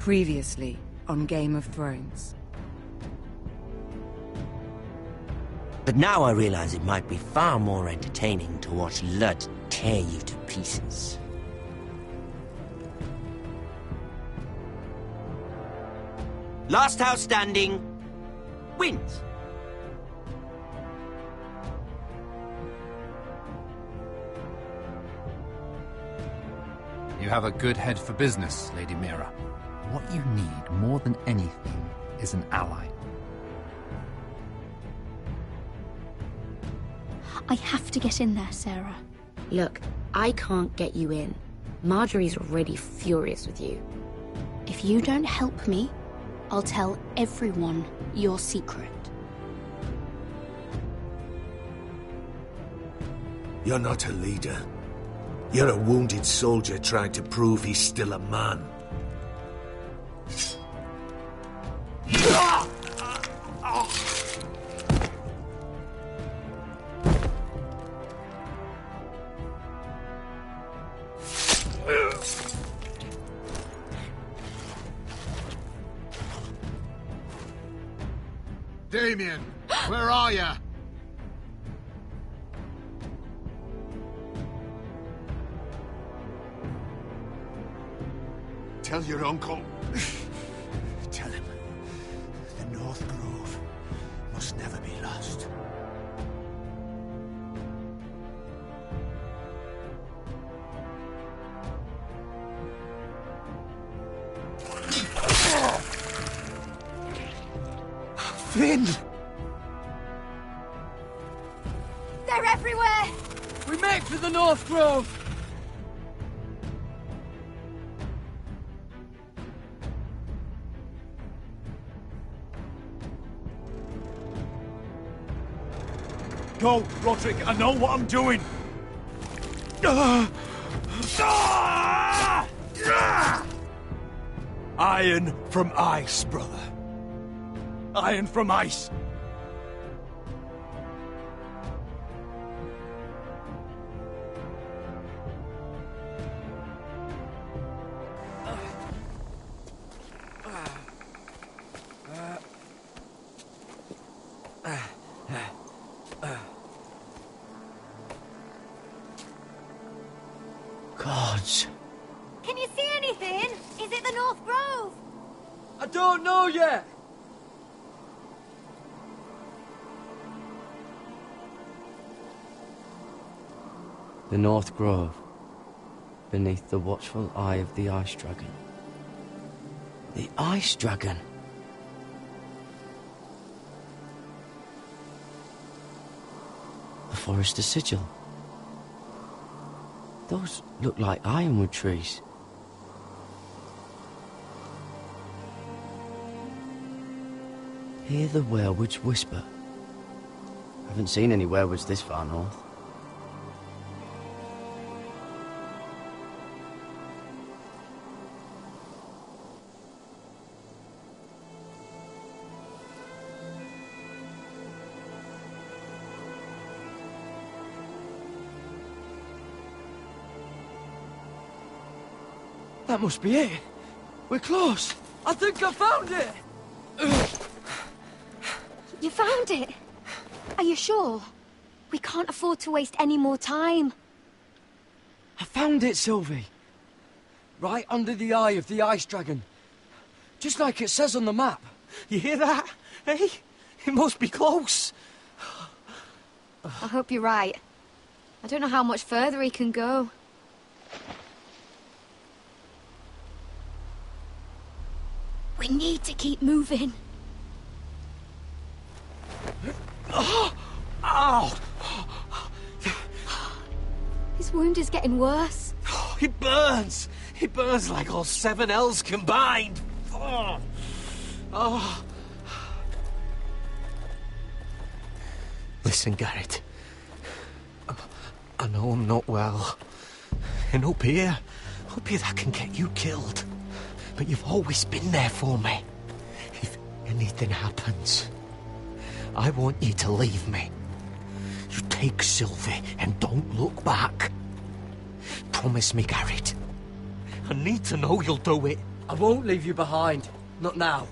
Previously on Game of Thrones. But now I realize it might be far more entertaining to watch Lud tear you to pieces. Last house standing wins. You have a good head for business, Lady Mira. What you need more than anything is an ally. I have to get in there, Sarah. Look, I can't get you in. Marjorie's already furious with you. If you don't help me, I'll tell everyone your secret. You're not a leader. You're a wounded soldier trying to prove he's still a man. Damien, where are you? Tell your uncle. Tell him, the North Grove must never be lost. Finn! They're everywhere! We make for the North Grove! Go, Roderick, I know what I'm doing! Iron from ice, brother. Iron from ice. Gods. Can you see anything? Is it the North Grove? I don't know yet! The North Grove, beneath the watchful eye of the Ice Dragon. The Ice Dragon? The Forester Sigil. Those look like ironwood trees. Hear the werewoods whisper. Haven't seen any werewoods this far north. That must be it. We're close. I think I found it! You found it? Are you sure? We can't afford to waste any more time. I found it, Sylvie. Right under the eye of the Ice Dragon. Just like it says on the map. You hear that? Hey? It must be close. I hope you're right. I don't know how much further he can go. We need to keep moving. Ow! His wound is getting worse. It burns! It burns like all 7 L's combined! Oh. Listen, Garrett. I know I'm not well. And up here that can get you killed. But you've always been there for me. If anything happens, I want you to leave me. You take Sylvie and don't look back. Promise me, Garrett. I need to know you'll do it. I won't leave you behind. Not now.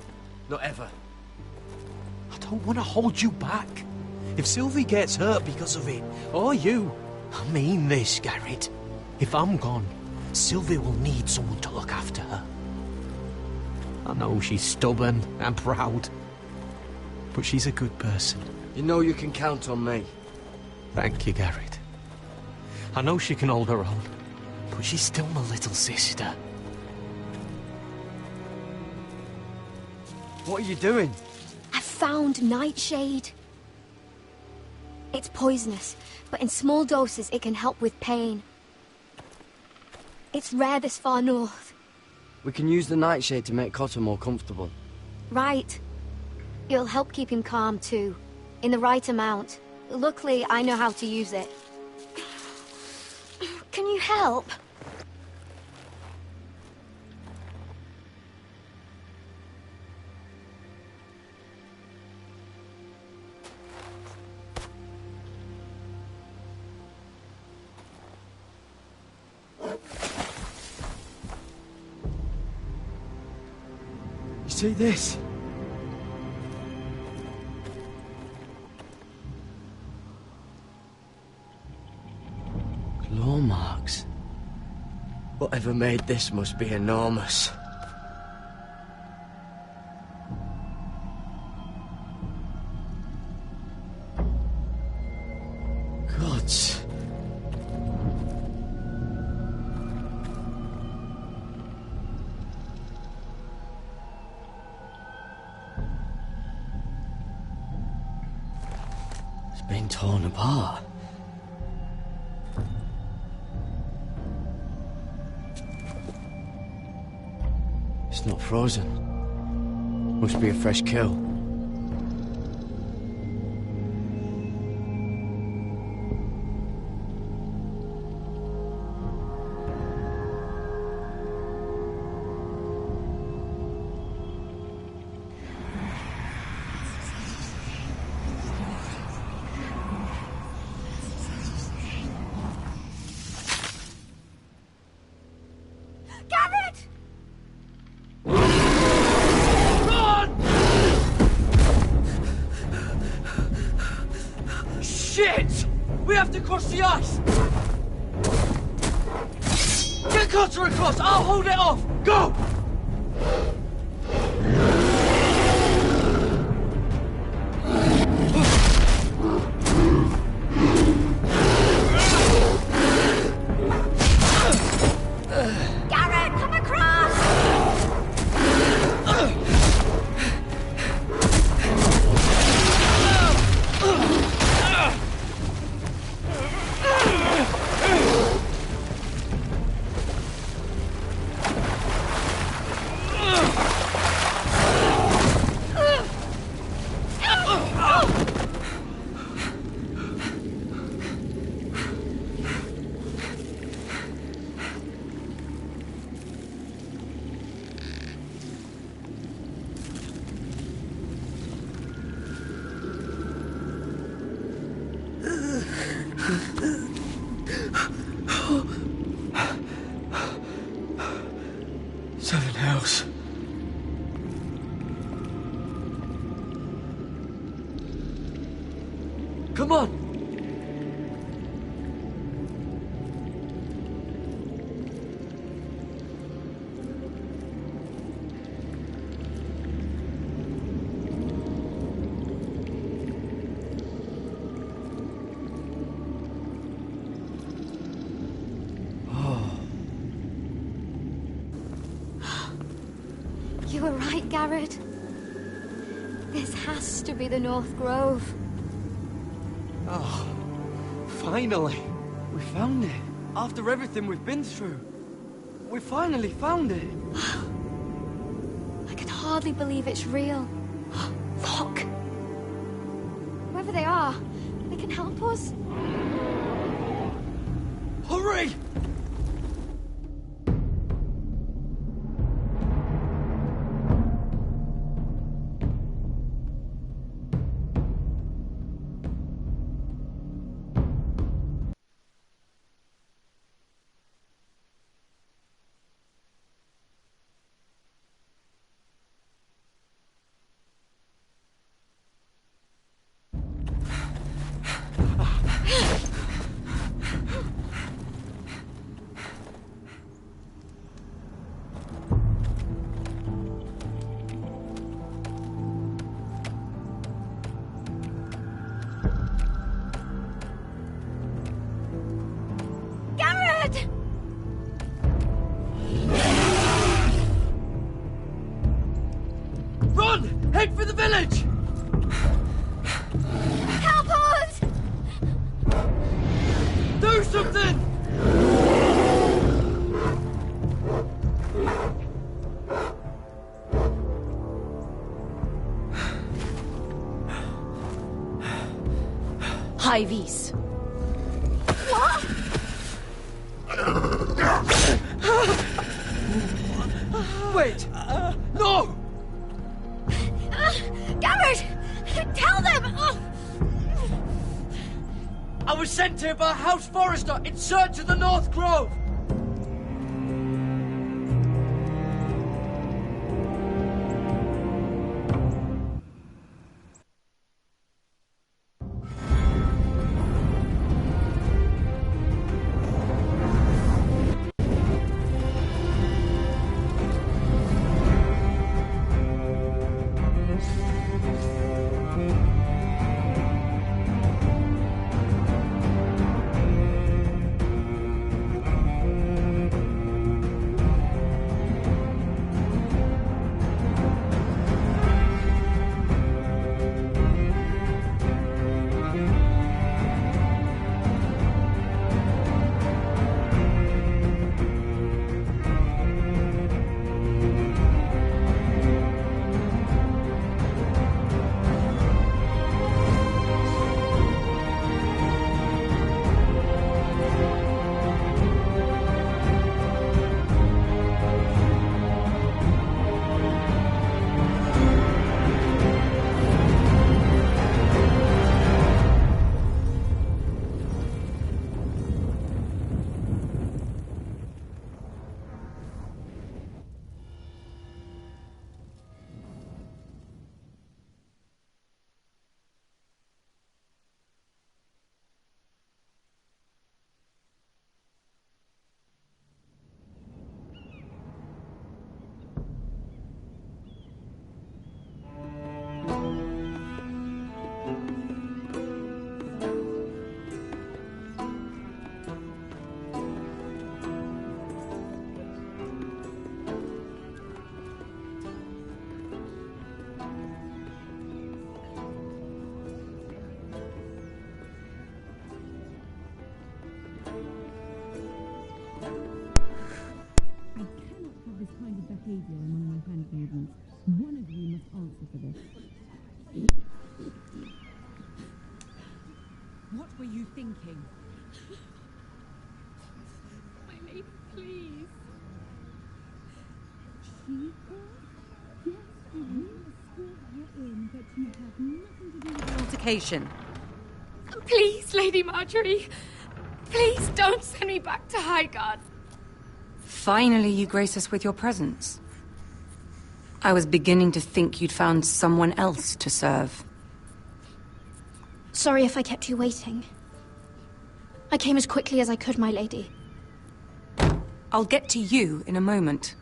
Not ever. I don't want to hold you back. If Sylvie gets hurt because of it, or you, I mean this, Garrett. If I'm gone, Sylvie will need someone to look after her. I know she's stubborn and proud, but she's a good person. You know you can count on me. Thank you, Garrett. I know she can hold her own, but she's still my little sister. What are you doing? I found Nightshade. It's poisonous, but in small doses it can help with pain. It's rare this far north. We can use the Nightshade to make Cotter more comfortable. Right. It'll help keep him calm too, in the right amount. Luckily, I know how to use it. Can you help? You see this? Claw marks. Whatever made this must be enormous. Gods. It's been torn apart. It's not frozen. Must be a fresh kill. Shit! We have to cross the ice! Get Cotter across! I'll hold it off! Go! Garrett, come across! Seven Hells. Come on! You were right, Garrett. This has to be the North Grove. Oh, finally. We found it. After everything we've been through. We finally found it. I can hardly believe it's real. Look! Whoever they are, they can help us. Hurry! Head for the village! Help us! Do something! High Vis. What? Wait! No! Garrett! Tell them! I was sent here by House Forrester in search of the North Grove! behavior among my handmaidens. One of you must answer for this. What were you thinking? My lady, please. Chica? Yes, you escort her in, but you have nothing to do with the altercation. Please, Lady Marjorie. Please don't send me back to Highgarden. Finally, you grace us with your presence. I was beginning to think you'd found someone else to serve. Sorry if I kept you waiting. I came as quickly as I could, my lady. I'll get to you in a moment.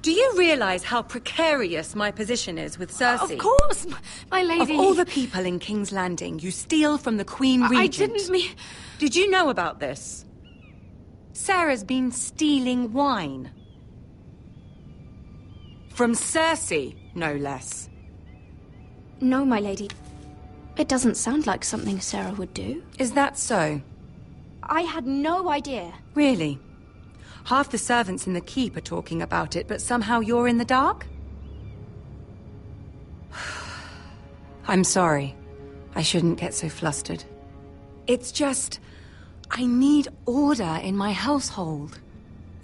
Do you realize how precarious my position is with Cersei? Of course, my lady. Of all the people in King's Landing, you steal from the Queen Regent. I didn't mean... Did you know about this? Sarah's been stealing wine. From Cersei, no less. No, my lady. It doesn't sound like something Sarah would do. Is that so? I had no idea. Really? Half the servants in the keep are talking about it, but somehow you're in the dark? I'm sorry. I shouldn't get so flustered. It's just... I need order in my household.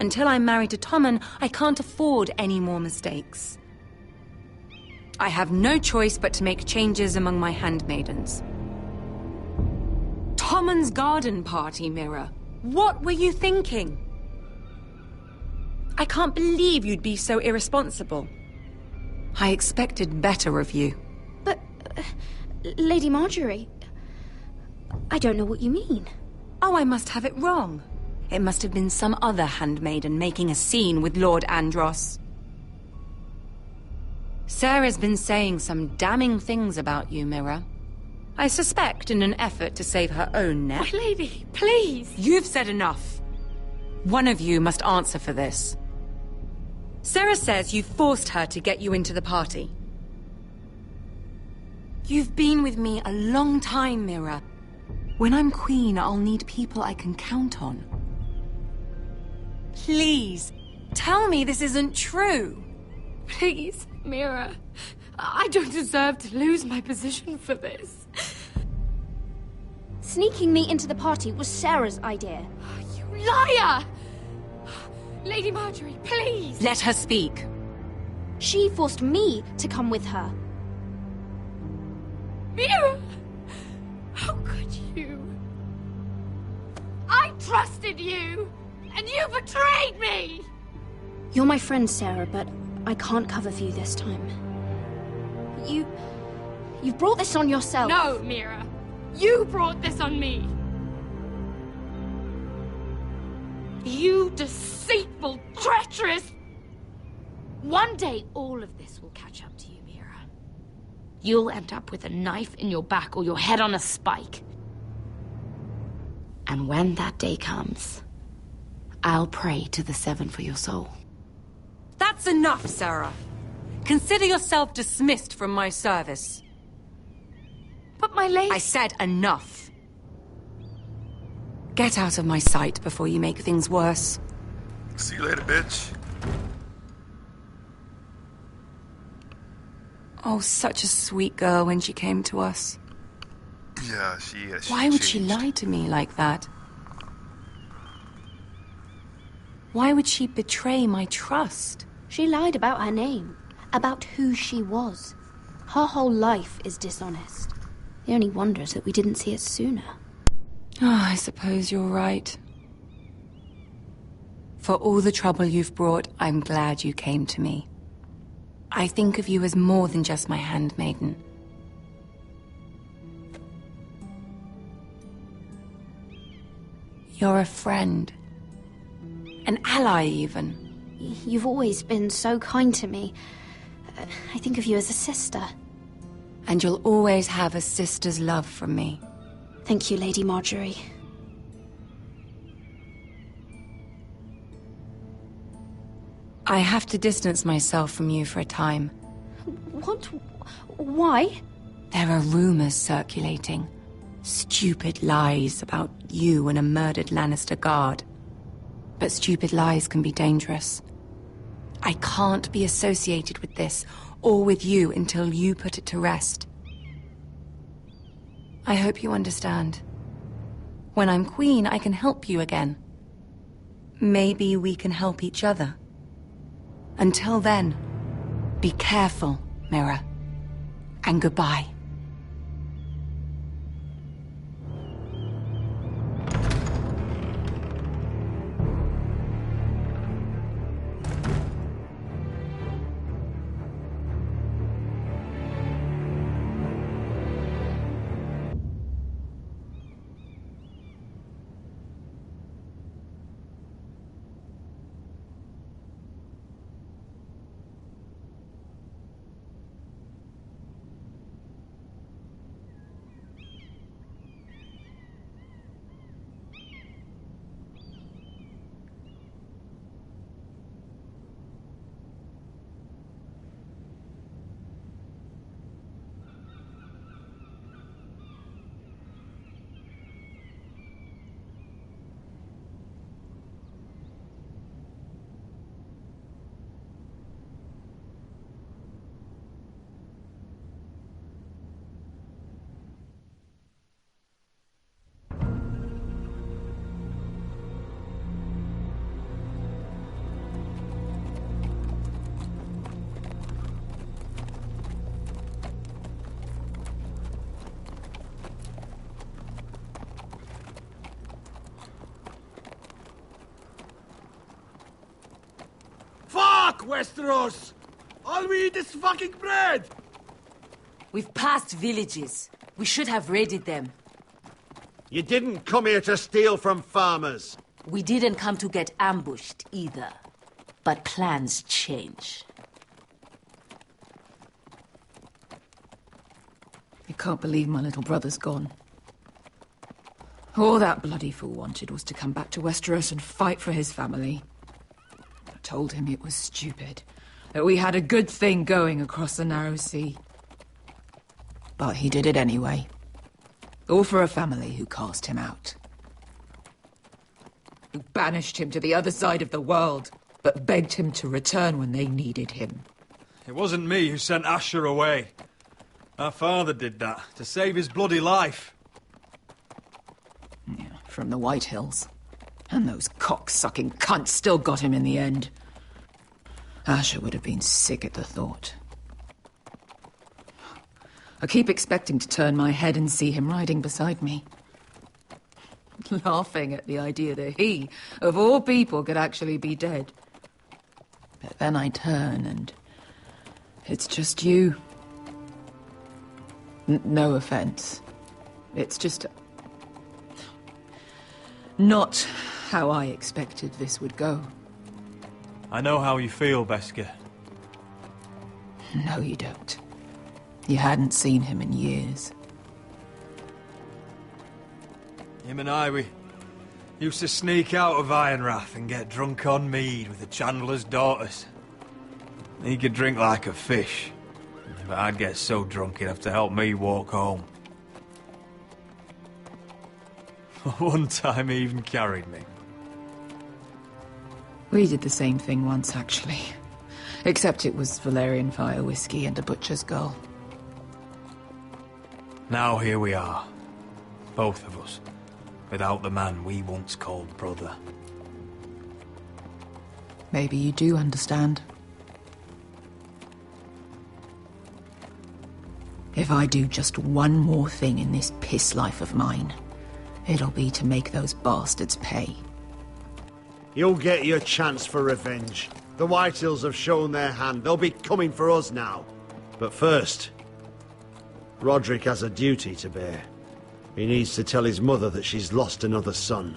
Until I'm married to Tommen, I can't afford any more mistakes. I have no choice but to make changes among my handmaidens. Tommen's garden party, Mira. What were you thinking? I can't believe you'd be so irresponsible. I expected better of you. But, Lady Marjorie, I don't know what you mean. Oh, I must have it wrong. It must have been some other handmaiden making a scene with Lord Andros. Sarah's been saying some damning things about you, Mira. I suspect in an effort to save her own neck. My lady, please! You've said enough. One of you must answer for this. Sarah says you forced her to get you into the party. You've been with me a long time, Mira. When I'm queen, I'll need people I can count on. Please, tell me this isn't true. Please, Mira. I don't deserve to lose my position for this. Sneaking me into the party was Sarah's idea. You liar! Lady Marjorie, please! Let her speak. She forced me to come with her. Mira! How could you? I trusted you, and you betrayed me! You're my friend, Sarah, but I can't cover for you this time. You've brought this on yourself. No, Mira. You brought this on me. You deceitful, treacherous... One day, all of this will catch up to you, Mira. You'll end up with a knife in your back or your head on a spike. And when that day comes, I'll pray to the Seven for your soul. That's enough, Sarah. Consider yourself dismissed from my service. But my lady... I said enough. Get out of my sight before you make things worse. See you later, bitch. Oh, such a sweet girl when she came to us. Yeah, she is. Why would she lie to me like that? Why would she betray my trust? She lied about her name, about who she was. Her whole life is dishonest. The only wonder is that we didn't see it sooner. Oh, I suppose you're right. For all the trouble you've brought, I'm glad you came to me. I think of you as more than just my handmaiden. You're a friend. An ally, even. You've always been so kind to me. I think of you as a sister. And you'll always have a sister's love from me. Thank you, Lady Marjorie. I have to distance myself from you for a time. What? Why? There are rumors circulating. Stupid lies about you and a murdered Lannister guard. But stupid lies can be dangerous. I can't be associated with this, or with you, until you put it to rest. I hope you understand. When I'm queen, I can help you again. Maybe we can help each other. Until then, be careful, Mira. And goodbye. Westeros! All we eat is fucking bread! We've passed villages. We should have raided them. You didn't come here to steal from farmers. We didn't come to get ambushed either. But plans change. I can't believe my little brother's gone. All that bloody fool wanted was to come back to Westeros and fight for his family. I told him it was stupid, that we had a good thing going across the narrow sea. But he did it anyway. All for a family who cast him out. Who banished him to the other side of the world, but begged him to return when they needed him. It wasn't me who sent Asher away. Our father did that, to save his bloody life. Yeah, from the White Hills. And those cock-sucking cunts still got him in the end. Asher would have been sick at the thought. I keep expecting to turn my head and see him riding beside me. Laughing at the idea that he, of all people, could actually be dead. But then I turn and it's just you. No offense. It's just not how I expected this would go. I know how you feel, Beskha. No, you don't. You hadn't seen him in years. Him and I, we used to sneak out of Ironrath and get drunk on mead with the Chandler's daughters. He could drink like a fish, but I'd get so drunk he'd have to help me walk home. One time he even carried me. We did the same thing once, actually. Except it was Valerian fire whiskey and a butcher's girl. Now here we are, both of us, without the man we once called brother. Maybe you do understand. If I do just one more thing in this piss life of mine, it'll be to make those bastards pay. You'll get your chance for revenge. The Whitehills have shown their hand. They'll be coming for us now. But first, Roderick has a duty to bear. He needs to tell his mother that she's lost another son.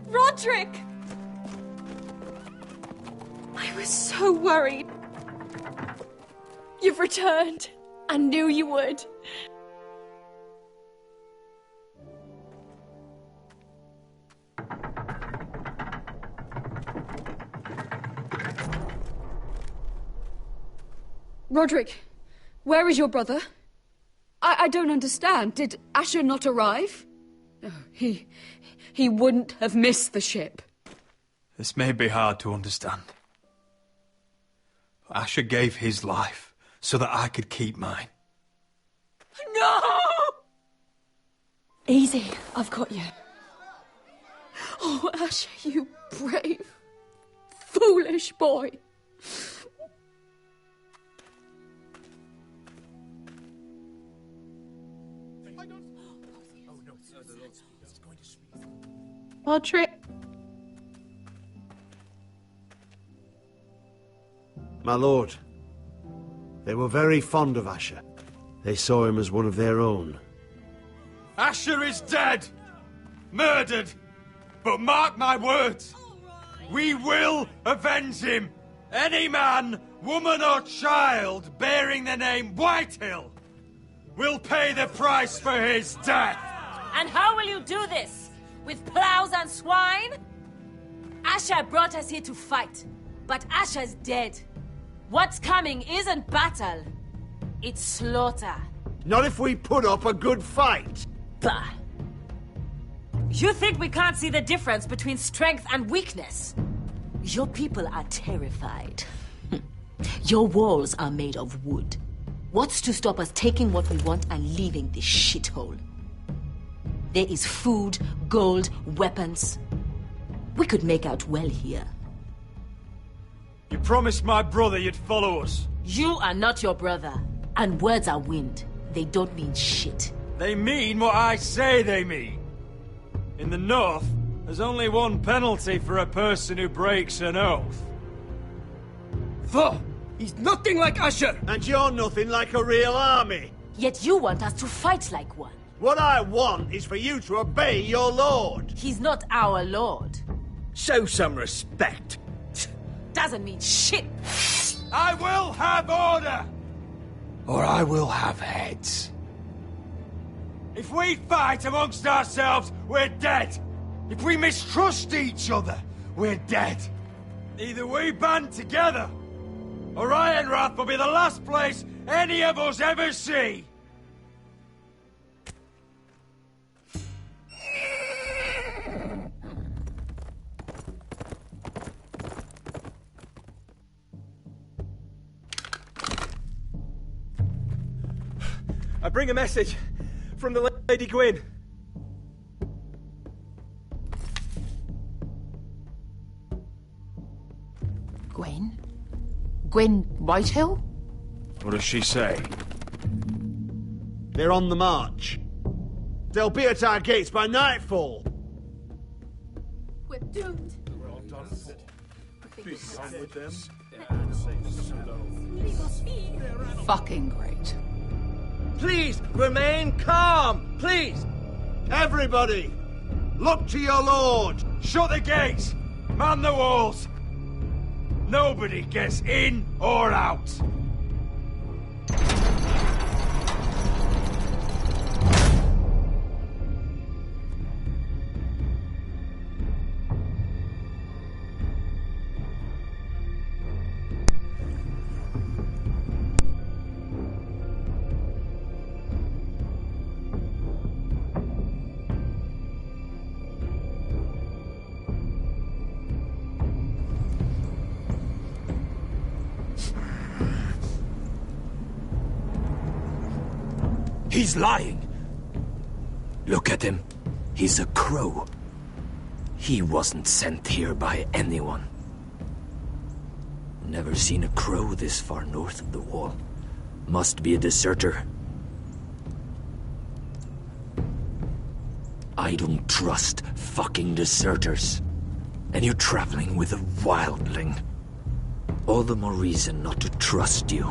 Roderick! I was so worried. You've returned. I knew you would. Roderick, where is your brother? I don't understand. Did Asher not arrive? Oh, he wouldn't have missed the ship. This may be hard to understand. But Asher gave his life so that I could keep mine. No! Easy, I've got you. Oh, Asher, you brave, foolish boy. Roderick. My lord, they were very fond of Asher. They saw him as one of their own. Asher is dead! Murdered! But mark my words! We will avenge him! Any man, woman or child bearing the name Whitehill will pay the price for his death! And how will you do this? With plows and swine? Asher brought us here to fight, but Asher's dead. What's coming isn't battle, it's slaughter. Not if we put up a good fight. Bah! You think we can't see the difference between strength and weakness? Your people are terrified. Your walls are made of wood. What's to stop us taking what we want and leaving this shithole? There is food, gold, weapons. We could make out well here. You promised my brother you'd follow us. You are not your brother. And words are wind. They don't mean shit. They mean what I say they mean. In the North, there's only one penalty for a person who breaks an oath. He's nothing like Asher! And you're nothing like a real army! Yet you want us to fight like one. What I want is for you to obey your lord! He's not our lord. Show some respect. Doesn't mean shit. I will have order! Or I will have heads. If we fight amongst ourselves, we're dead. If we mistrust each other, we're dead. Either we band together, or Ironrath will be the last place any of us ever see. I bring a message from the Lady Gwyn. Gwen? Gwen Whitehill? What does she say? They're on the march. They'll be at our gates by nightfall. We're doomed. We're all done with it. Be done with them. Fucking great. Please, remain calm! Please! Everybody! Look to your lord! Shut the gates! Man the walls! Nobody gets in or out! He's lying. Look at him. He's a crow. He wasn't sent here by anyone. Never seen a crow this far north of the wall. Must be a deserter. I don't trust fucking deserters. And you're traveling with a wildling. All the more reason not to trust you.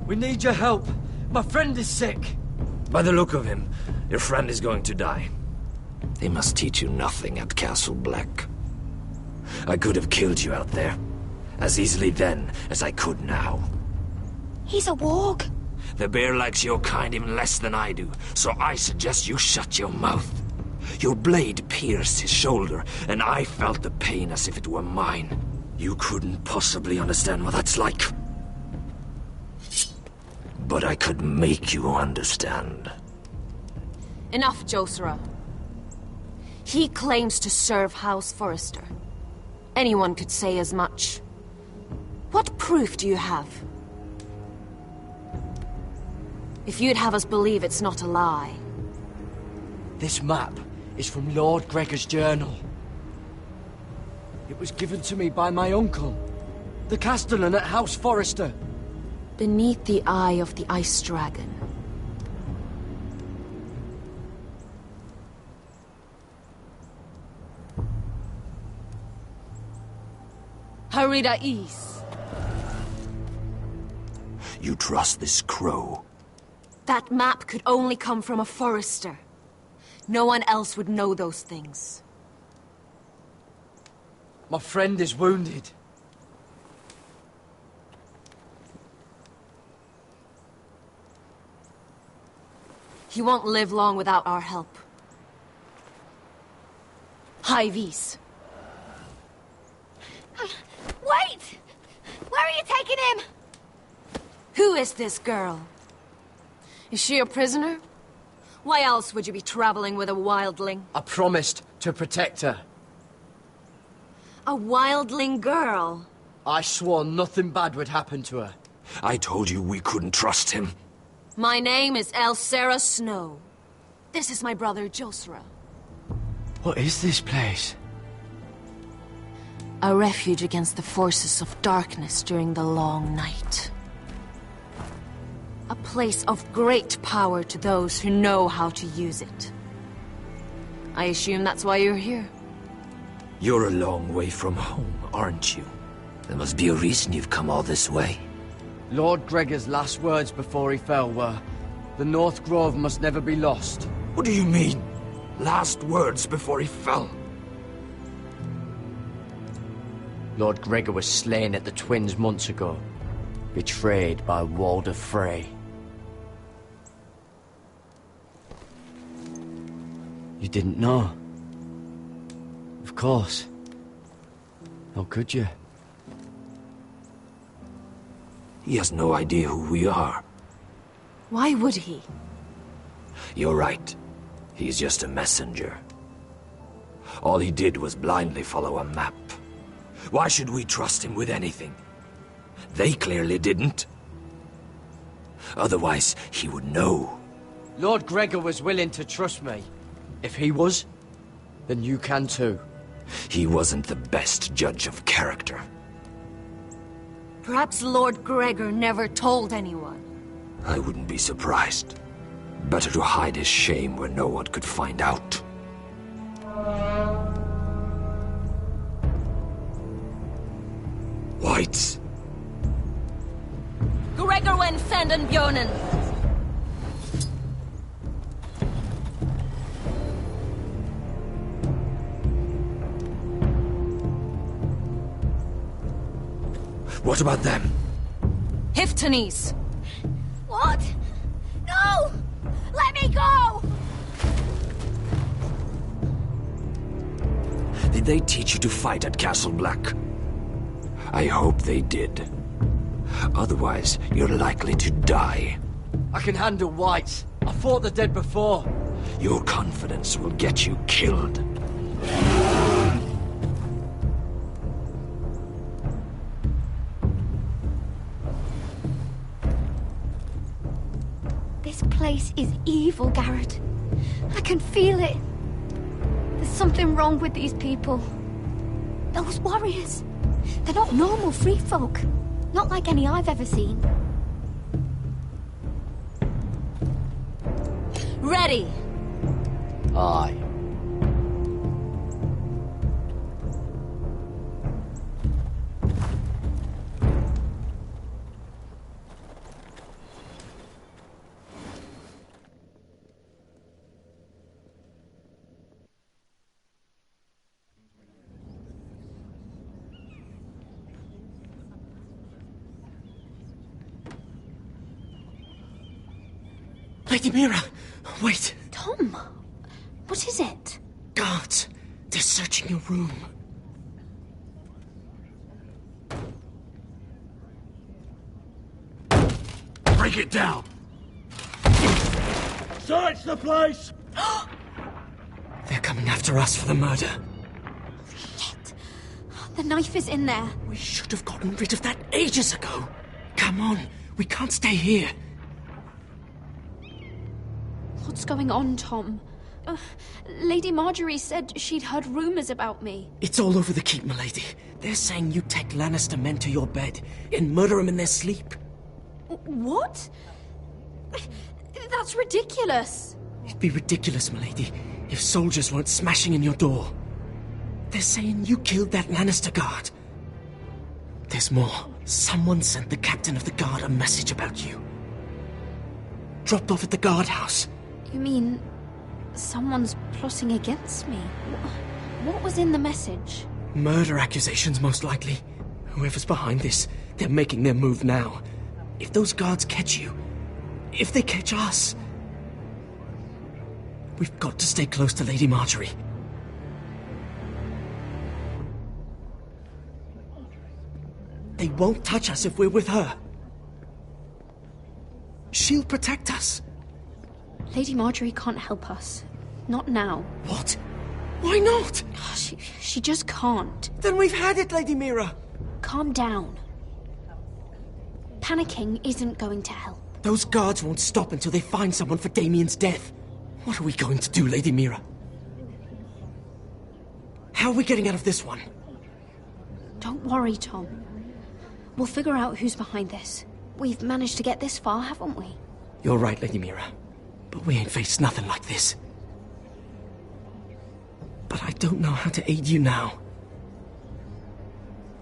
We need your help. My friend is sick. By the look of him, your friend is going to die. They must teach you nothing at Castle Black. I could have killed you out there, as easily then as I could now. He's a warg. The bear likes your kind even less than I do, so I suggest you shut your mouth. Your blade pierced his shoulder, and I felt the pain as if it were mine. You couldn't possibly understand what that's like. But I could make you understand. Enough, Josera. He claims to serve House Forrester. Anyone could say as much. What proof do you have? If you'd have us believe it's not a lie. This map is from Lord Gregor's journal. It was given to me by my uncle, the Castellan at House Forrester. Beneath the eye of the Ice Dragon. Harida East. You trust this crow? That map could only come from a Forrester. No one else would know those things. My friend is wounded. He won't live long without our help. High Vis. Wait! Where are you taking him? Who is this girl? Is she a prisoner? Why else would you be traveling with a wildling? I promised to protect her. A wildling girl? I swore nothing bad would happen to her. I told you we couldn't trust him. My name is Elsera Snow. This is my brother, Josera. What is this place? A refuge against the forces of darkness during the long night. A place of great power to those who know how to use it. I assume that's why you're here. You're a long way from home, aren't you? There must be a reason you've come all this way. Lord Gregor's last words before he fell were, "The North Grove must never be lost." What do you mean? Last words before he fell? Lord Gregor was slain at the Twins months ago, betrayed by Walder Frey. You didn't know? Of course. How could you? He has no idea who we are. Why would he? You're right. He's just a messenger. All he did was blindly follow a map. Why should we trust him with anything? They clearly didn't. Otherwise, he would know. Lord Gregor was willing to trust me. If he was, then you can too. He wasn't the best judge of character. Perhaps Lord Gregor never told anyone. I wouldn't be surprised. Better to hide his shame where no one could find out. Whites. Gregor went Fanden Bjornen. What about them? Hiftanes. What? No! Let me go! Did they teach you to fight at Castle Black? I hope they did. Otherwise, you're likely to die. I can handle whites. I fought the dead before. Your confidence will get you killed. This place is evil, Garrett. I can feel it. There's something wrong with these people. Those warriors. They're not normal free folk. Not like any I've ever seen. Ready. Aye. Lady Mira, wait. Tom, what is it? Guards, they're searching your room. Break it down! Search the place! They're coming after us for the murder. Shit. The knife is in there. We should have gotten rid of that ages ago. Come on, we can't stay here. What's going on, Tom? Lady Marjorie said she'd heard rumors about me. It's all over the keep, milady. They're saying you take Lannister men to your bed and murder them in their sleep. What? That's ridiculous. It'd be ridiculous, milady, if soldiers weren't smashing in your door. They're saying you killed that Lannister guard. There's more. Someone sent the captain of the guard a message about you. Dropped off at the guardhouse. You mean someone's plotting against me? What was in the message? Murder accusations, most likely. Whoever's behind this, they're making their move now. If those guards catch you, if they catch us, we've got to stay close to Lady Marjorie. They won't touch us if we're with her. She'll protect us. Lady Marjorie can't help us. Not now. What? Why not? She just can't. Then we've had it, Lady Mira. Calm down. Panicking isn't going to help. Those guards won't stop until they find someone for Damien's death. What are we going to do, Lady Mira? How are we getting out of this one? Don't worry, Tom. We'll figure out who's behind this. We've managed to get this far, haven't we? You're right, Lady Mira. But we ain't faced nothing like this. But I don't know how to aid you now.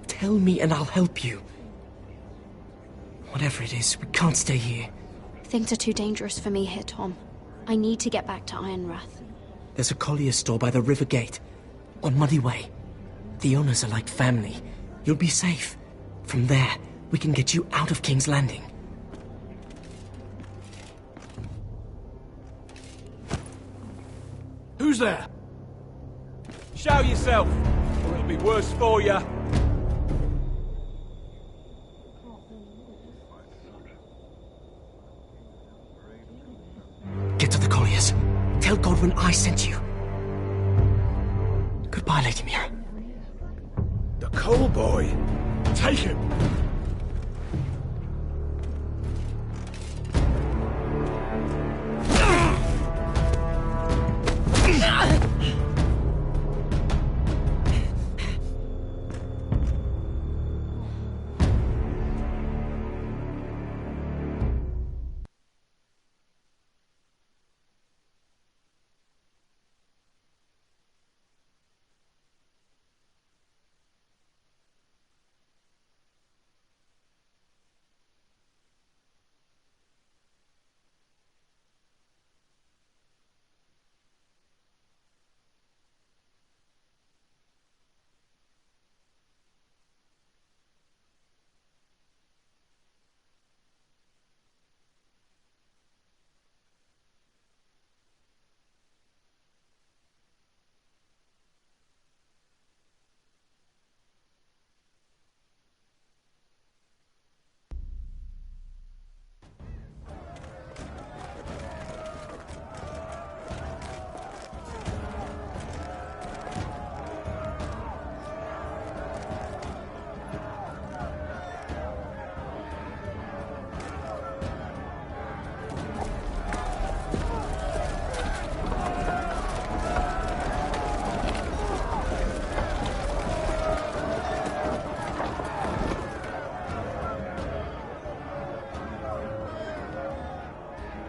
Tell me and I'll help you. Whatever it is, we can't stay here. Things are too dangerous for me here, Tom. I need to get back to Ironrath. There's a collier store by the river gate, on Muddy Way. The owners are like family. You'll be safe. From there, we can get you out of King's Landing. Who's there? Show yourself, or it'll be worse for you. Get to the colliers. Tell Godwin I sent you. Goodbye, Lady Mira. The Coal Boy. Take him.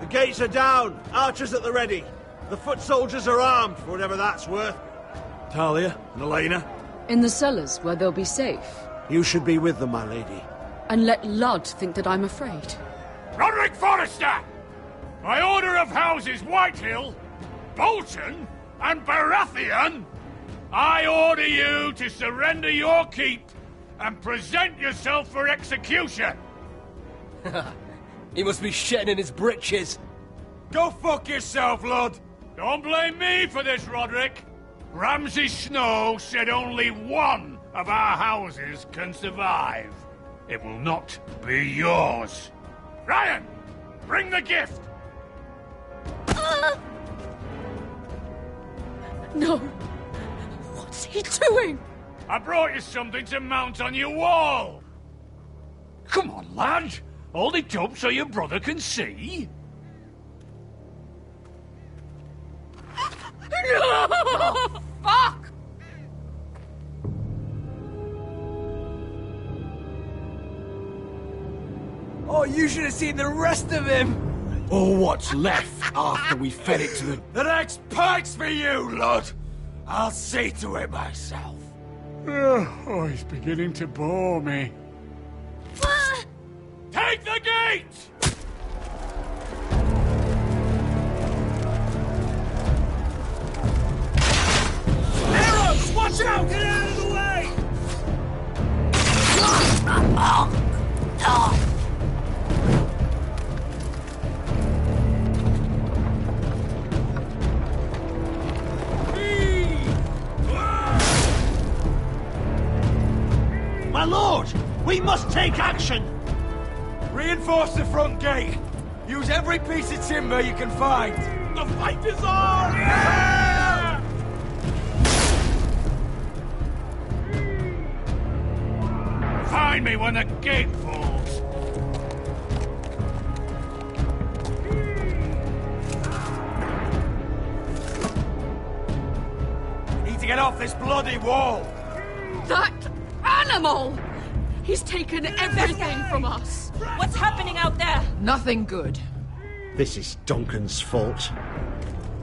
Gates are down. Archers at the ready. The foot soldiers are armed, for whatever that's worth. Talia and Elena? In the cellars, where they'll be safe. You should be with them, my lady. And let Ludd think that I'm afraid. Roderick Forrester! By order of Houses Whitehill, Bolton, and Baratheon, I order you to surrender your keep and present yourself for execution. He must be shitting in his britches. Go fuck yourself, Ludd. Don't blame me for this, Roderick. Ramsay Snow said only one of our houses can survive. It will not be yours. Ryan, bring the gift. No. What's he doing? I brought you something to mount on your wall. Come on, lad. Hold it up so your brother can see. No! Fuck! Oh, you should have seen the rest of him! Or what's left after we fed it to the... The next pike's for you, Lud! I'll see to it myself. Oh, he's beginning to bore me. Take the gate! Arrows! Watch out! Get out of the way! My lord! We must take action! Reinforce the front gate! Use every piece of timber you can find! The fight is on! Yeah! Find me when the gate falls! Need to get off this bloody wall! That animal! He's taken everything from us. What's happening out there? Nothing good. This is Duncan's fault.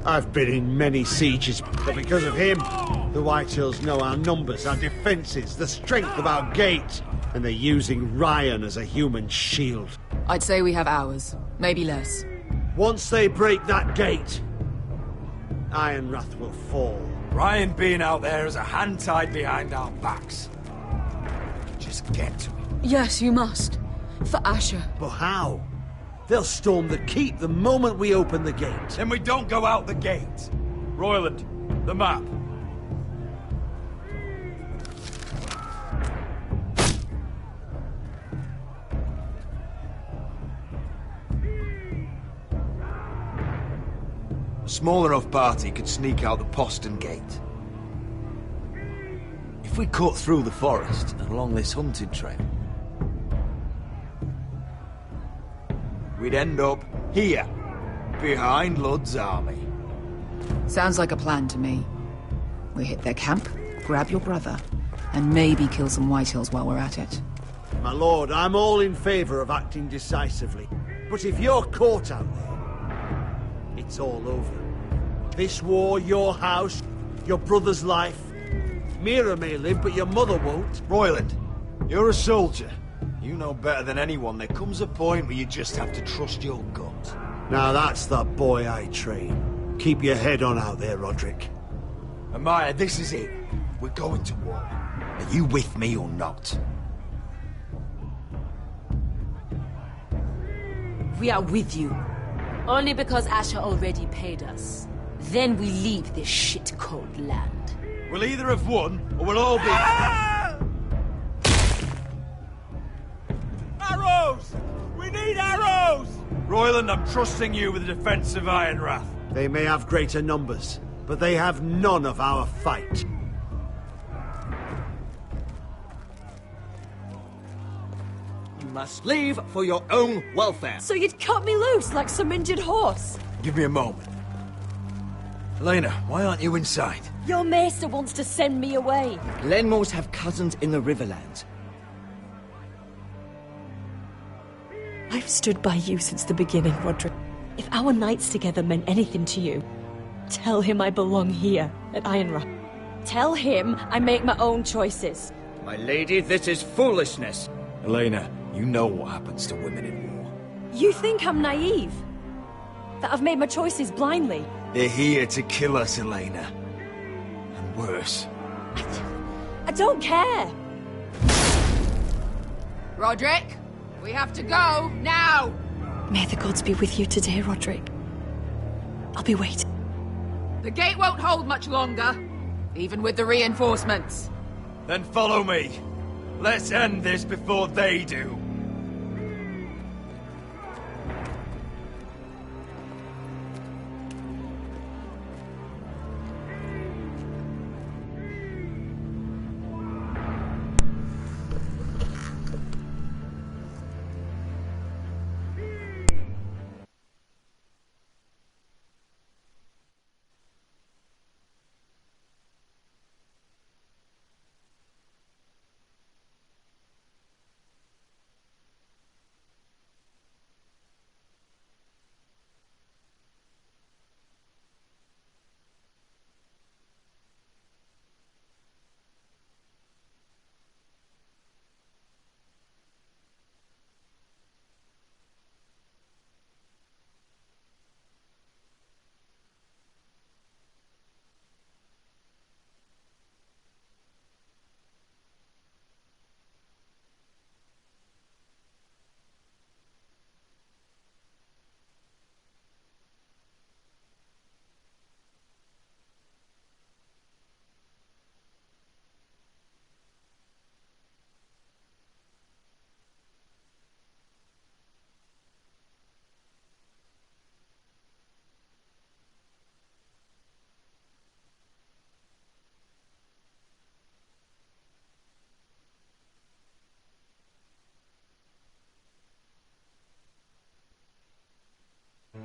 I've been in many sieges, but because of him, the Whitehills know our numbers, our defences, the strength of our gate. And they're using Ryan as a human shield. I'd say we have hours, maybe less. Once they break that gate, Ironrath will fall. Ryan being out there is a hand tied behind our backs. Just get to it. Yes, you must. For Asher. But how? They'll storm the keep the moment we open the gate. Then we don't go out the gate. Royland, the map. A small enough party could sneak out the postern gate. If we cut through the forest and along this hunting trail, we'd end up here, behind Ludd's army. Sounds like a plan to me. We hit their camp, grab your brother, and maybe kill some Whitehills while we're at it. My lord, I'm all in favor of acting decisively. But if you're caught out there, it's all over. This war, your house, your brother's life. Mira may live, but your mother won't. Royland, you're a soldier. You know better than anyone there comes a point where you just have to trust your gut. Now that's the boy I train. Keep your head on out there, Roderick. Amaya, this is it. We're going to war. Are you with me or not? We are with you. Only because Asher already paid us. Then we leave this shit-cold land. We'll either have won, or we'll all be... Arrows! We need arrows! Royland, I'm trusting you with the defense of Ironrath. They may have greater numbers, but they have none of our fight. You must leave for your own welfare. So you'd cut me loose like some injured horse? Give me a moment. Elena, why aren't you inside? Your maester wants to send me away. Glenmores have cousins in the Riverlands. I've stood by you since the beginning, Roderick. If our nights together meant anything to you, tell him I belong here, at Ironrath. Tell him I make my own choices. My lady, this is foolishness. Elena, you know what happens to women in war. You think I'm naive? That I've made my choices blindly? They're here to kill us, Elena. And worse. I don't care. Roderick, we have to go, now! May the gods be with you today, Roderick. I'll be waiting. The gate won't hold much longer, even with the reinforcements. Then follow me. Let's end this before they do.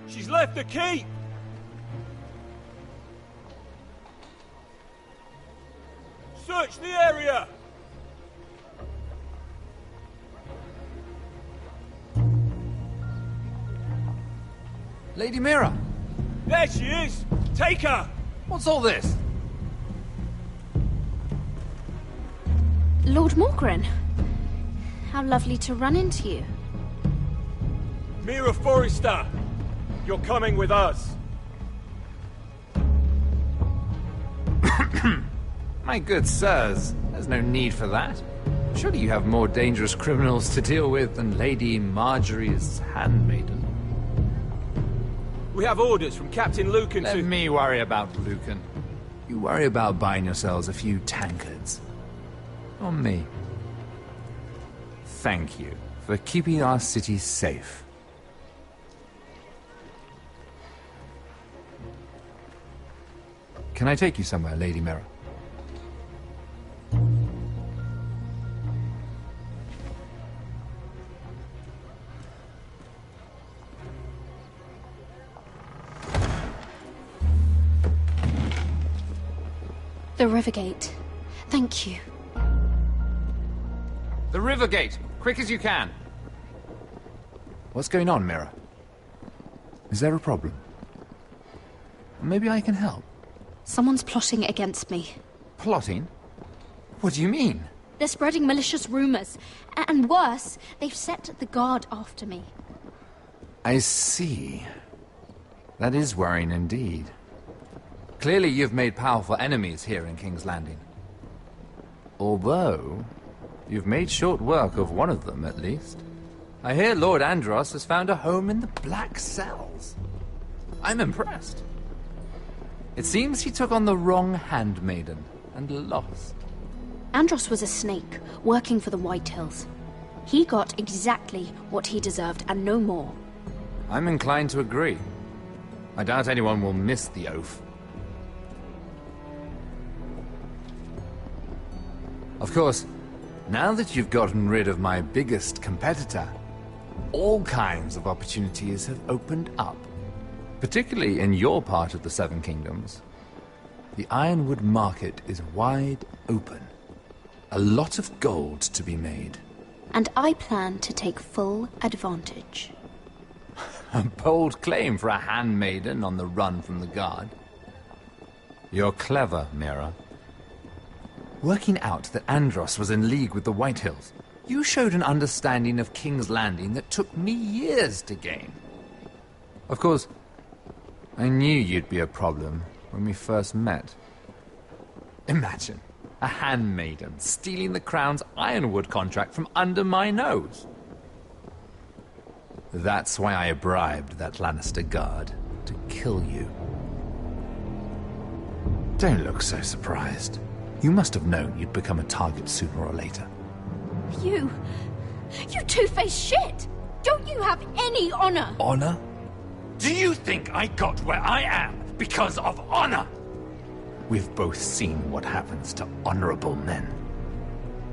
She's left the keep! Search the area! Lady Mira! There she is! Take her! What's all this? Lord Morgren, How lovely to run into you. Mira Forrester, you're coming with us. My good sirs, there's no need for that. Surely you have more dangerous criminals to deal with than Lady Marjorie's handmaiden. We have orders from Captain Lucan Let to... me worry about Lucan. You worry about buying yourselves a few tankards. On me. Thank you for keeping our city safe. Can I take you somewhere, Lady Mira? The Rivergate. Thank you. The Rivergate! Quick as you can! What's going on, Mira? Is there a problem? Maybe I can help. Someone's plotting against me. Plotting? What do you mean? They're spreading malicious rumors. And worse, they've set the guard after me. I see. That is worrying indeed. Clearly you've made powerful enemies here in King's Landing. Although, you've made short work of one of them, at least. I hear Lord Andros has found a home in the Black Cells. I'm impressed. It seems he took on the wrong handmaiden and lost. Andros was a snake, working for the Whitehills. He got exactly what he deserved and no more. I'm inclined to agree. I doubt anyone will miss the oath. Of course, now that you've gotten rid of my biggest competitor, all kinds of opportunities have opened up. Particularly in your part of the Seven Kingdoms. The Ironwood market is wide open. A lot of gold to be made. And I plan to take full advantage. A bold claim for a handmaiden on the run from the guard. You're clever, Mira. Working out that Andros was in league with the Whitehills, you showed an understanding of King's Landing that took me years to gain. Of course, I knew you'd be a problem when we first met. Imagine a handmaiden stealing the Crown's Ironwood contract from under my nose. That's why I bribed that Lannister guard to kill you. Don't look so surprised. You must have known you'd become a target sooner or later. You two-faced shit! Don't you have any honor? Honor? Do you think I got where I am because of honor? We've both seen what happens to honorable men.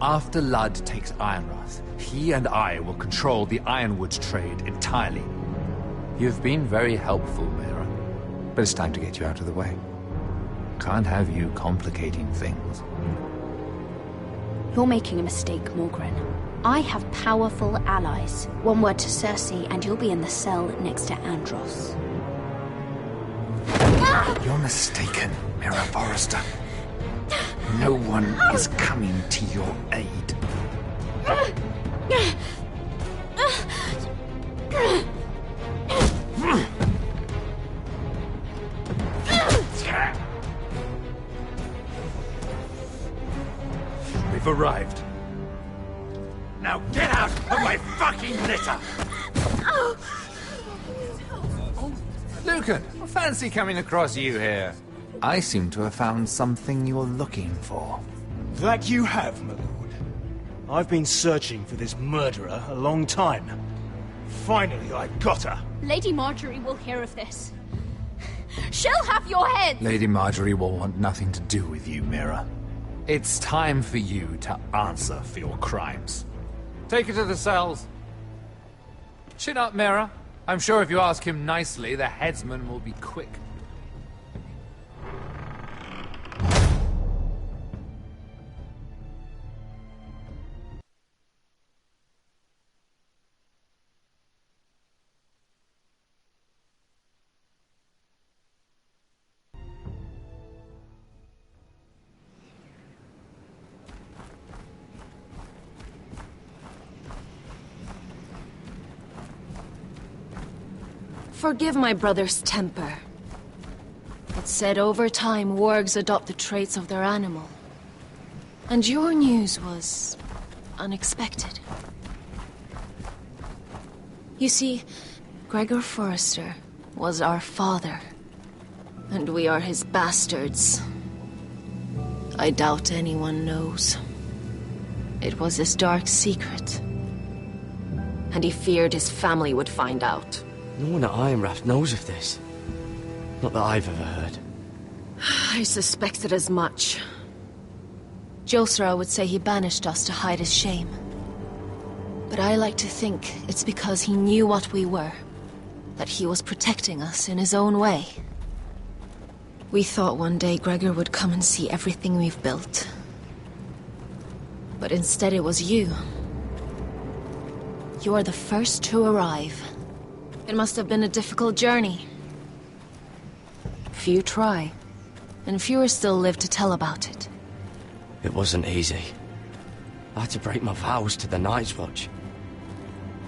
After Ludd takes Ironrath, he and I will control the Ironwood trade entirely. You've been very helpful, Mira, but it's time to get you out of the way. Can't have you complicating things. You're making a mistake, Morgren. I have powerful allies. One word to Cersei and you'll be in the cell next to Andros. You're mistaken, Mira Forrester. No one is coming to your aid. We've arrived. Now get out of my fucking litter! Lucan, fancy coming across you here. I seem to have found something you're looking for. That you have, my lord. I've been searching for this murderer a long time. Finally, I got her. Lady Marjorie will hear of this. She'll have your head! Lady Marjorie will want nothing to do with you, Mira. It's time for you to answer for your crimes. Take her to the cells. Chin up, Mira. I'm sure if you ask him nicely, the headsman will be quick. Forgive my brother's temper. It's said over time wargs adopt the traits of their animal. And your news was unexpected. You see, Gregor Forrester was our father, and we are his bastards. I doubt anyone knows. It was his dark secret, and he feared his family would find out. No one at Ironrath knows of this. Not that I've ever heard. I suspected as much. Josra would say he banished us to hide his shame. But I like to think it's because he knew what we were. That he was protecting us in his own way. We thought one day Gregor would come and see everything we've built. But instead it was you. You are the first to arrive. It must have been a difficult journey. Few try, and fewer still live to tell about it. It wasn't easy. I had to break my vows to the Night's Watch.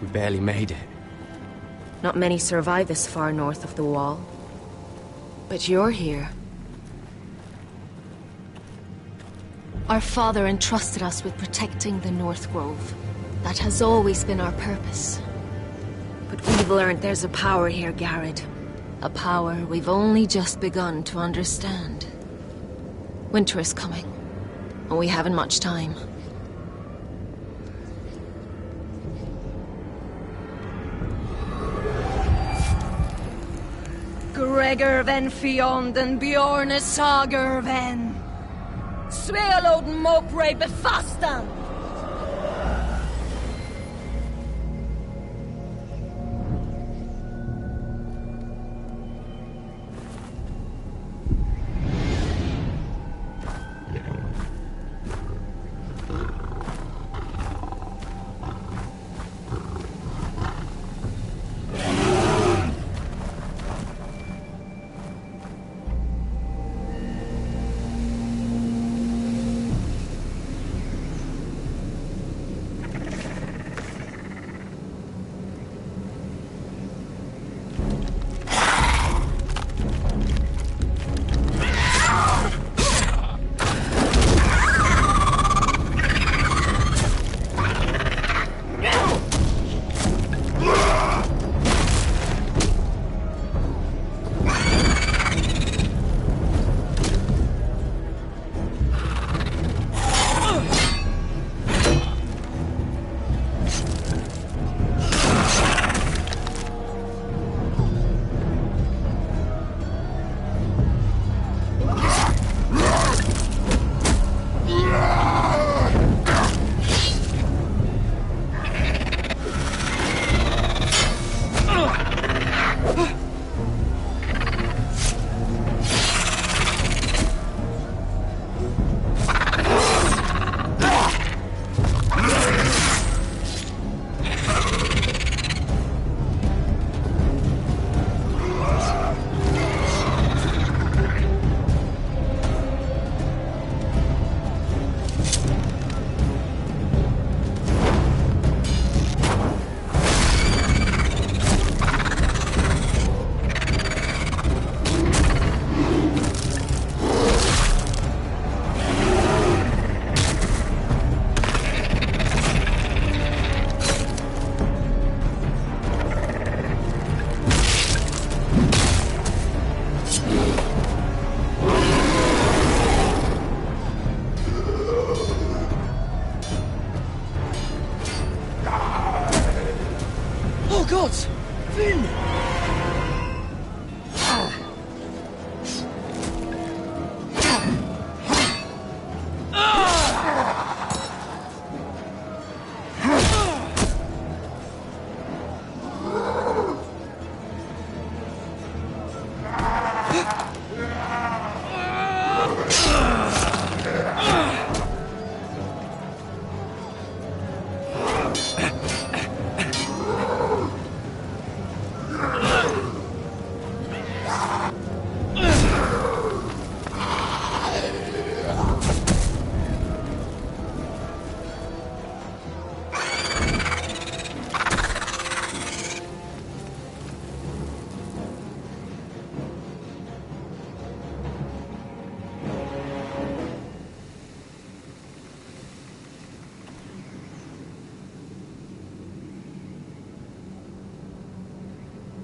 We barely made it. Not many survive this far north of the Wall. But you're here. Our father entrusted us with protecting the North Grove. That has always been our purpose. But we've learned there's a power here, Garrett. A power we've only just begun to understand. Winter is coming, and we haven't much time. Gregor ven Fionden Bjorne Sager ven Svealoden Mopre befastan.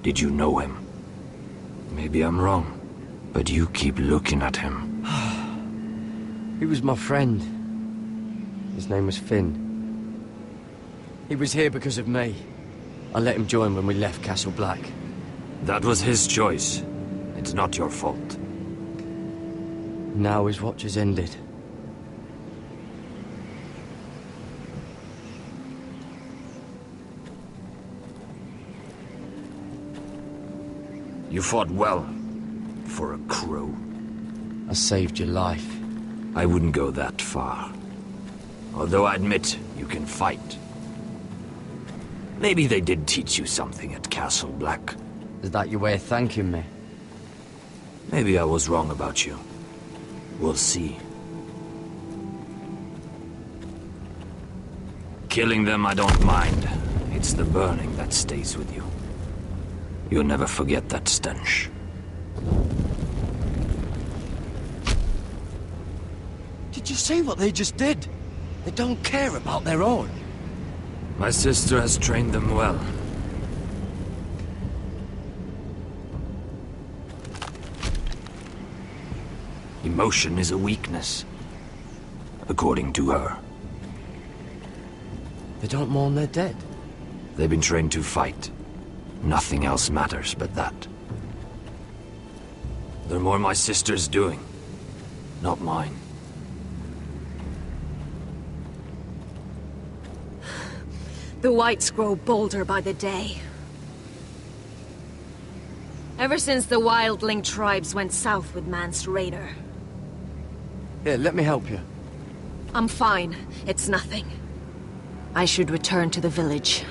Did you know him? Maybe I'm wrong, but you keep looking at him. He was my friend. His name was Finn. He was here because of me. I let him join when we left Castle Black. That was his choice. It's not your fault. Now his watch has ended. You fought well. For a crow. I saved your life. I wouldn't go that far. Although I admit, you can fight. Maybe they did teach you something at Castle Black. Is that your way of thanking me? Maybe I was wrong about you. We'll see. Killing them I don't mind. It's the burning that stays with you. You'll never forget that stench. Did you see what they just did? They don't care about their own. My sister has trained them well. Emotion is a weakness, according to her. They don't mourn their dead. They've been trained to fight. Nothing else matters but that. They're more my sister's doing, not mine. The Whites grow bolder by the day. Ever since the Wildling tribes went south with Mance Rayder. Here, let me help you. I'm fine. It's nothing. I should return to the village.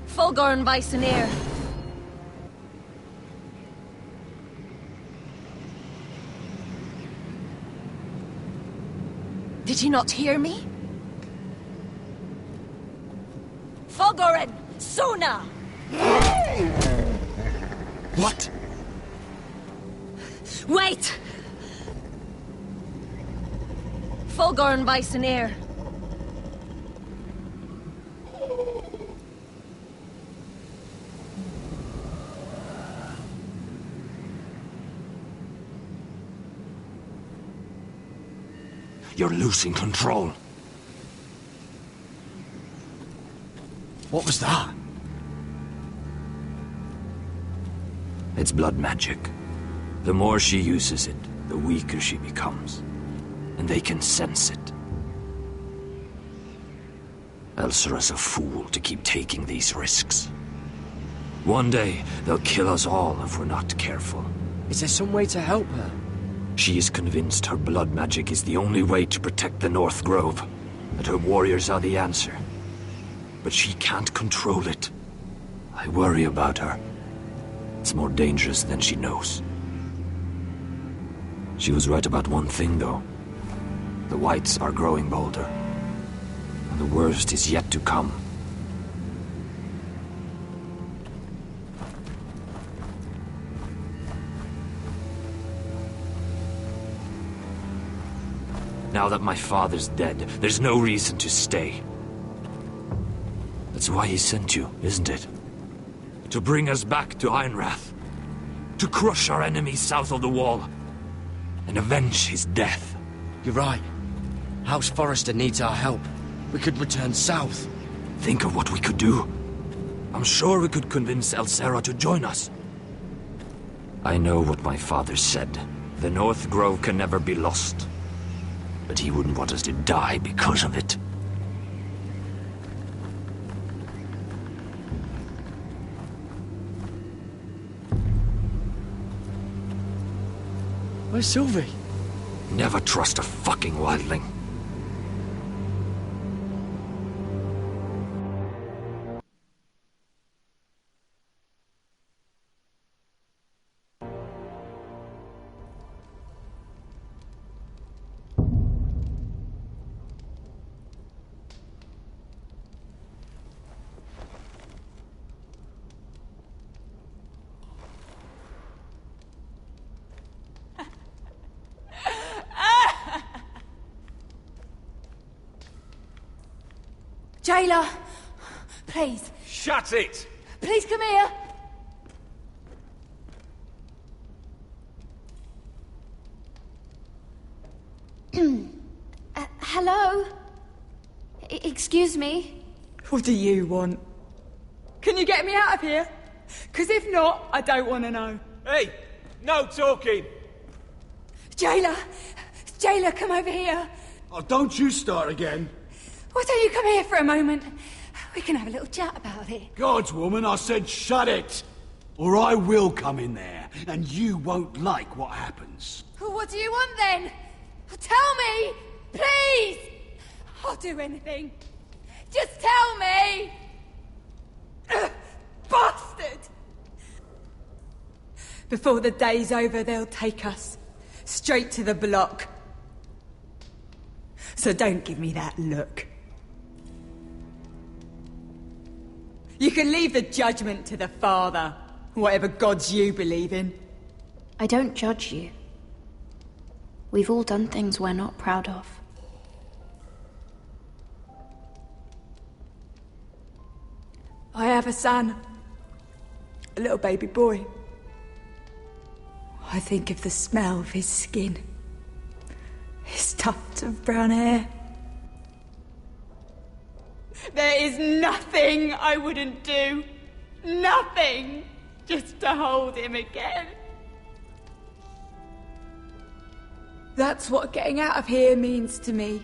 Fulgorn Vysenir. Did you not hear me? Fulgorin! Suna! What? Wait! Fulgorn Vysenir. You're losing control. What was that? It's blood magic. The more she uses it, the weaker she becomes. And they can sense it. Elsera's a fool to keep taking these risks. One day, they'll kill us all if we're not careful. Is there some way to help her? She is convinced her blood magic is the only way to protect the North Grove, that her warriors are the answer. But she can't control it. I worry about her. It's more dangerous than she knows. She was right about one thing, though. The Whites are growing bolder. And the worst is yet to come. Now that my father's dead, there's no reason to stay. That's why he sent you, isn't it? To bring us back to Ironrath. To crush our enemies south of the Wall. And avenge his death. You're right. House Forrester needs our help. We could return south. Think of what we could do. I'm sure we could convince Elsera to join us. I know what my father said. The North Grove can never be lost. But he wouldn't want us to die because of it. Where's Sylvie? Never trust a fucking wildling. Jailer, please. Shut it! Please come here. Hello? Excuse me? What do you want? Can you get me out of here? Because if not, I don't want to know. Hey, no talking. Jailer! Jailer, come over here. Oh, don't you start again. Why don't you come here for a moment? We can have a little chat about it. Gods, woman, I said shut it. Or I will come in there, and you won't like what happens. Well, what do you want then? Tell me! Please! I'll do anything. Just tell me! Bastard! Before the day's over, they'll take us straight to the block. So don't give me that look. You can leave the judgment to the Father, whatever gods you believe in. I don't judge you. We've all done things we're not proud of. I have a son. A little baby boy. I think of the smell of his skin. His tufts of brown hair. There is nothing I wouldn't do. Nothing. Just to hold him again. That's what getting out of here means to me.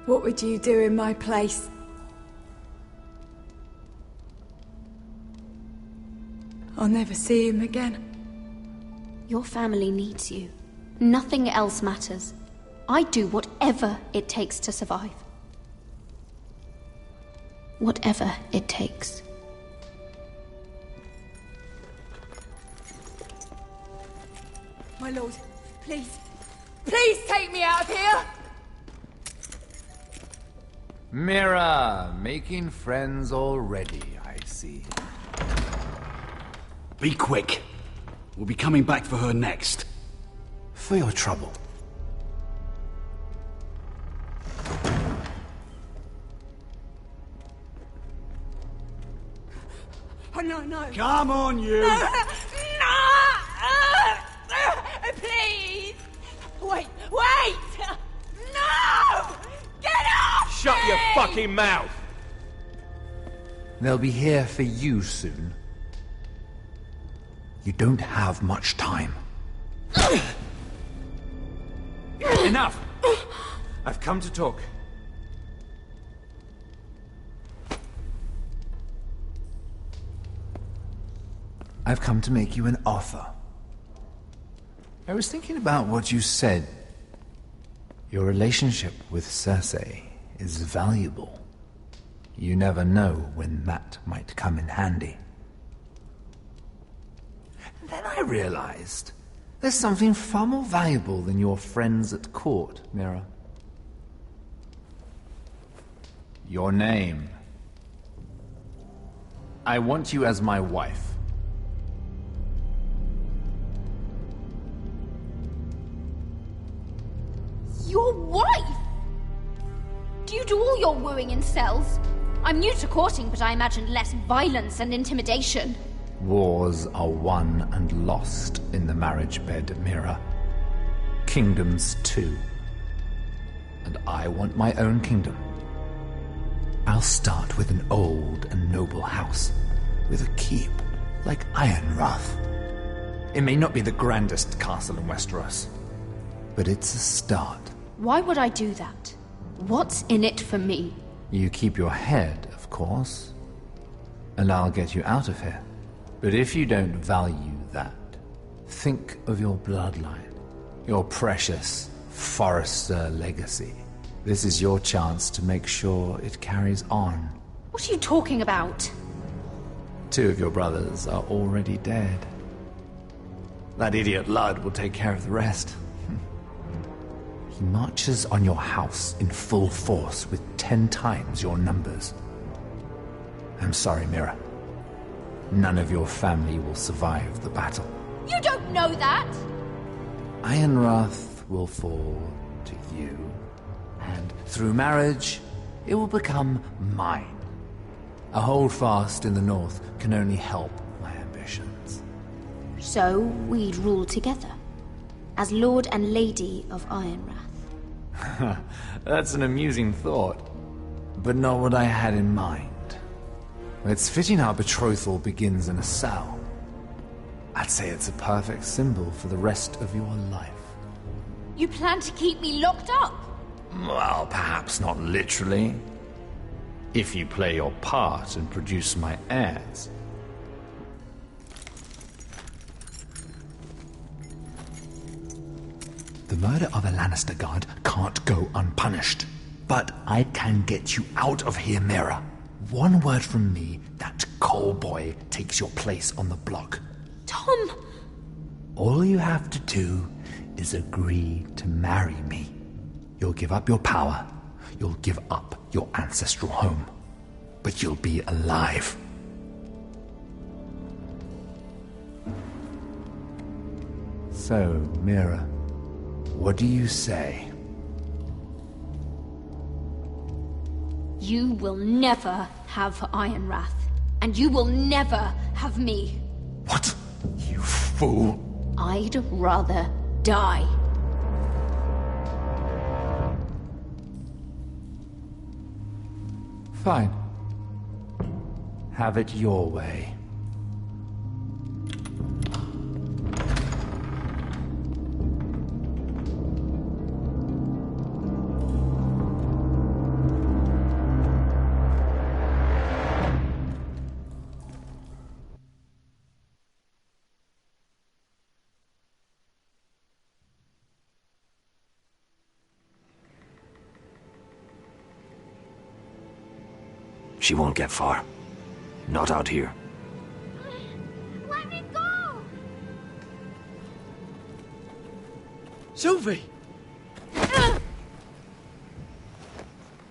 What would you do in my place? I'll never see him again. Your family needs you. Nothing else matters. I'd do whatever it takes to survive. Whatever it takes. My lord, please. Please take me out of here! Mira, making friends already, I see. Be quick. We'll be coming back for her next. For your trouble. Oh, no, no. Come on, you! No! Please! Wait! No! Get off! Shut your fucking mouth! They'll be here for you soon. You don't have much time. Enough! I've come to talk. I've come to make you an offer. I was thinking about what you said. Your relationship with Cersei is valuable. You never know when that might come in handy. And then I realized there's something far more valuable than your friends at court, Mira. Your name. I want you as my wife. Your wife? Do you do all your wooing in cells? I'm new to courting, but I imagined less violence and intimidation. Wars are won and lost in the marriage bed, Mira. Kingdoms too. And I want my own kingdom. I'll start with an old and noble house, with a keep, like Ironrath. It may not be the grandest castle in Westeros, but it's a start. Why would I do that? What's in it for me? You keep your head, of course, and I'll get you out of here. But if you don't value that, think of your bloodline, your precious Forrester legacy. This is your chance to make sure it carries on. What are you talking about? 2 of your brothers are already dead. That idiot Ludd will take care of the rest. He marches on your house in full force with 10 times your numbers. I'm sorry, Mira. None of your family will survive the battle. You don't know that! Ironrath will fall to you, and Through marriage, it will become mine. A holdfast in the north can only help my ambitions. So we'd rule together, as Lord and Lady of Ironrath. That's an amusing thought, but not what I had in mind. It's fitting our betrothal begins in a cell. I'd say it's a perfect symbol for the rest of your life. You plan to keep me locked up? Well, perhaps not literally. If you play your part and produce my heirs. The murder of a Lannister guard can't go unpunished. But I can get you out of here, Mira. One word from me, that Cole boy takes your place on the block. Tom! All you have to do is agree to marry me. You'll give up your power. You'll give up your ancestral home. But you'll be alive. So, Mira, what do you say? You will never have Ironrath, and you will never have me. What? You fool! I'd rather die. Fine. Have it your way. She won't get far. Not out here. Let me go! Sylvie!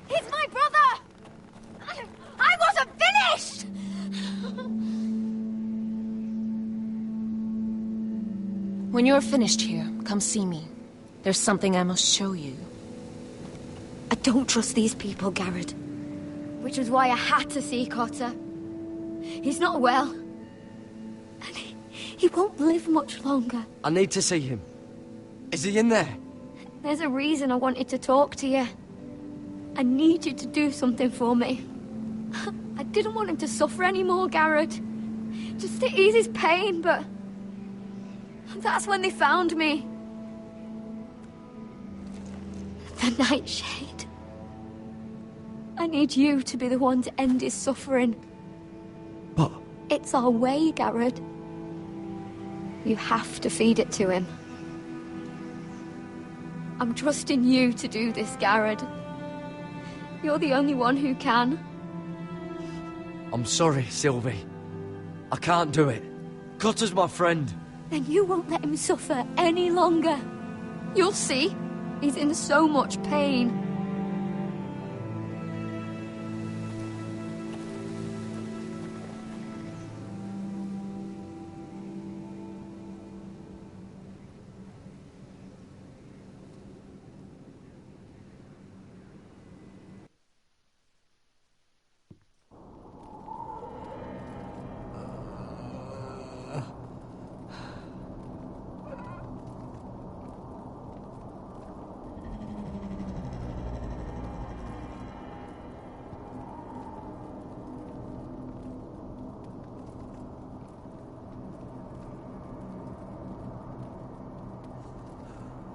He's my brother! I wasn't finished! When you're finished here, come see me. There's something I must show you. I don't trust these people, Garrett. Which was why I had to see Cotter. He's not well. And he won't live much longer. I need to see him. Is he in there? There's a reason I wanted to talk to you. I need you to do something for me. I didn't want him to suffer anymore, Garrett. Just to ease his pain, but... that's when they found me. The Nightshade. I need you to be the one to end his suffering. But... it's our way, Garrett. You have to feed it to him. I'm trusting you to do this, Garrett. You're the only one who can. I'm sorry, Sylvie. I can't do it. Cotter's my friend. Then you won't let him suffer any longer. You'll see. He's in so much pain.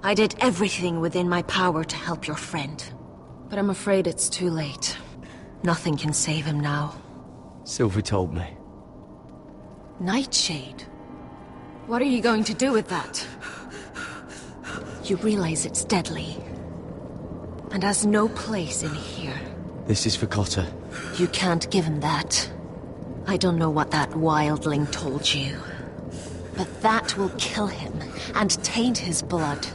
I did everything within my power to help your friend. But I'm afraid it's too late. Nothing can save him now. Sylvie told me. Nightshade? What are you going to do with that? You realize it's deadly. And has no place in here. This is for Cotter. You can't give him that. I don't know what that wildling told you. But that will kill him and taint his blood.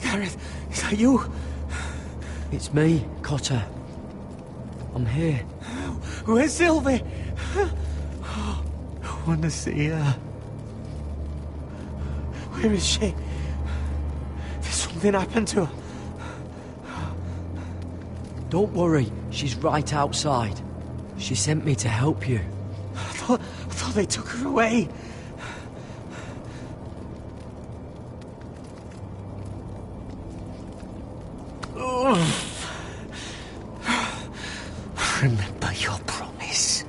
Garrett, is that you? It's me, Cotter. I'm here. Where's Sylvie? I want to see her. Where is she? Did something happen to her? Don't worry, she's right outside. She sent me to help you. I thought they took her away. Remember your promise,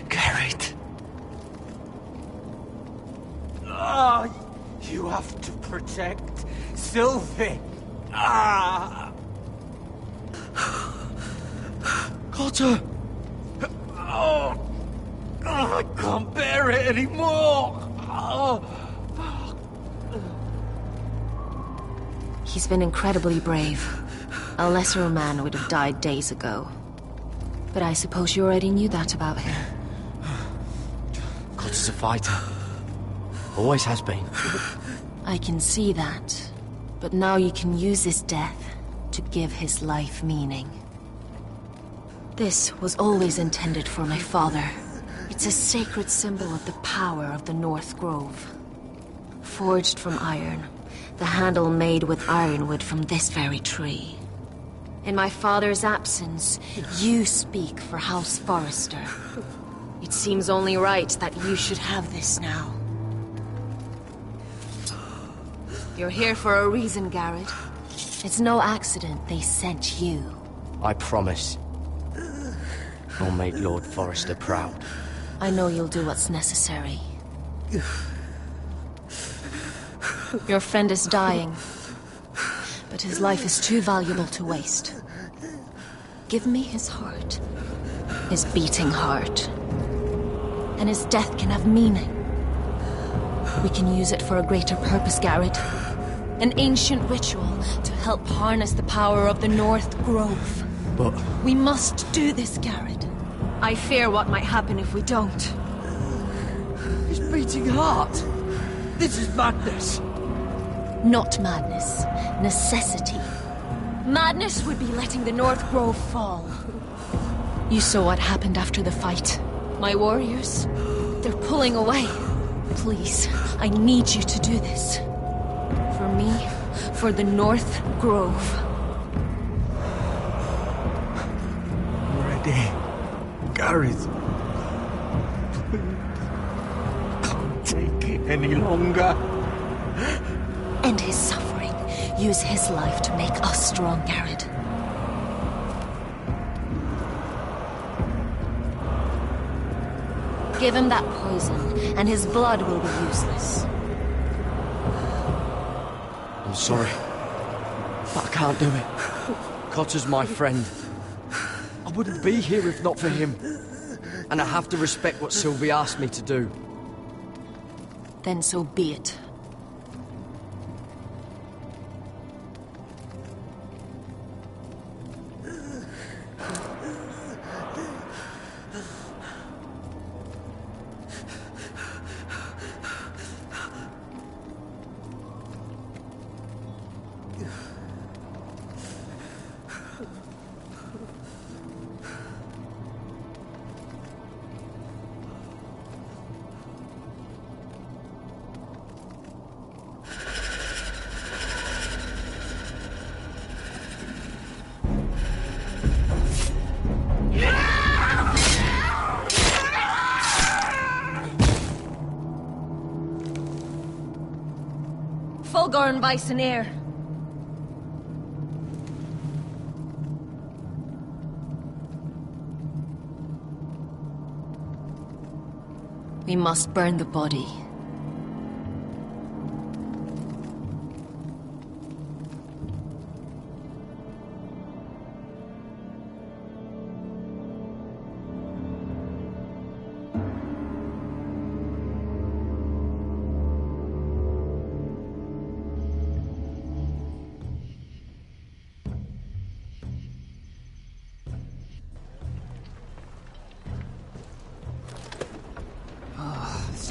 Garrett. You have to protect Sylvie. Cotter! I can't bear it anymore! He's been incredibly brave. A lesser man would have died days ago. But I suppose you already knew that about him. Cotter's a fighter. Always has been. I can see that. But now you can use his death to give his life meaning. This was always intended for my father. It's a sacred symbol of the power of the North Grove. Forged from iron, the handle made with ironwood from this very tree. In my father's absence, you speak for House Forrester. It seems only right that you should have this now. You're here for a reason, Garrett. It's no accident they sent you. I promise. I'll make Lord Forrester proud. I know you'll do what's necessary. Your friend is dying, but his life is too valuable to waste. Give me his heart. His beating heart. And his death can have meaning. We can use it for a greater purpose, Garrett. An ancient ritual to help harness the power of the North Grove. But... we must do this, Garrett. I fear what might happen if we don't. His beating heart! This is madness! Not madness. Necessity. Madness would be letting the North Grove fall. You saw what happened after the fight. My warriors, they're pulling away. Please, I need you to do this. For me, for the North Grove. Ready. Garrett. Can't take it any longer. End his suffering. Use his life to make us strong, Garrett. Give him that poison, and his blood will be useless. I'm sorry, but I can't do it. Cotter's my friend. I wouldn't be here if not for him. And I have to respect what Sylvie asked me to do. Then so be it. Fulgorn Bisonair. We must burn the body.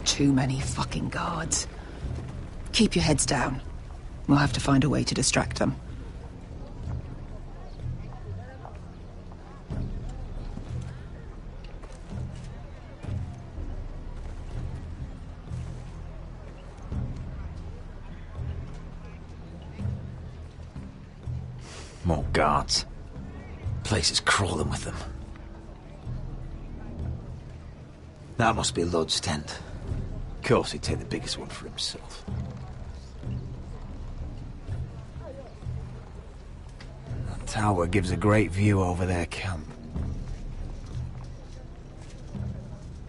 Too many fucking guards. Keep your heads down. We'll have to find a way to distract them. More guards. Place is crawling with them. That must be Lud's tent. Of course he'd take the biggest one for himself. That tower gives a great view over their camp.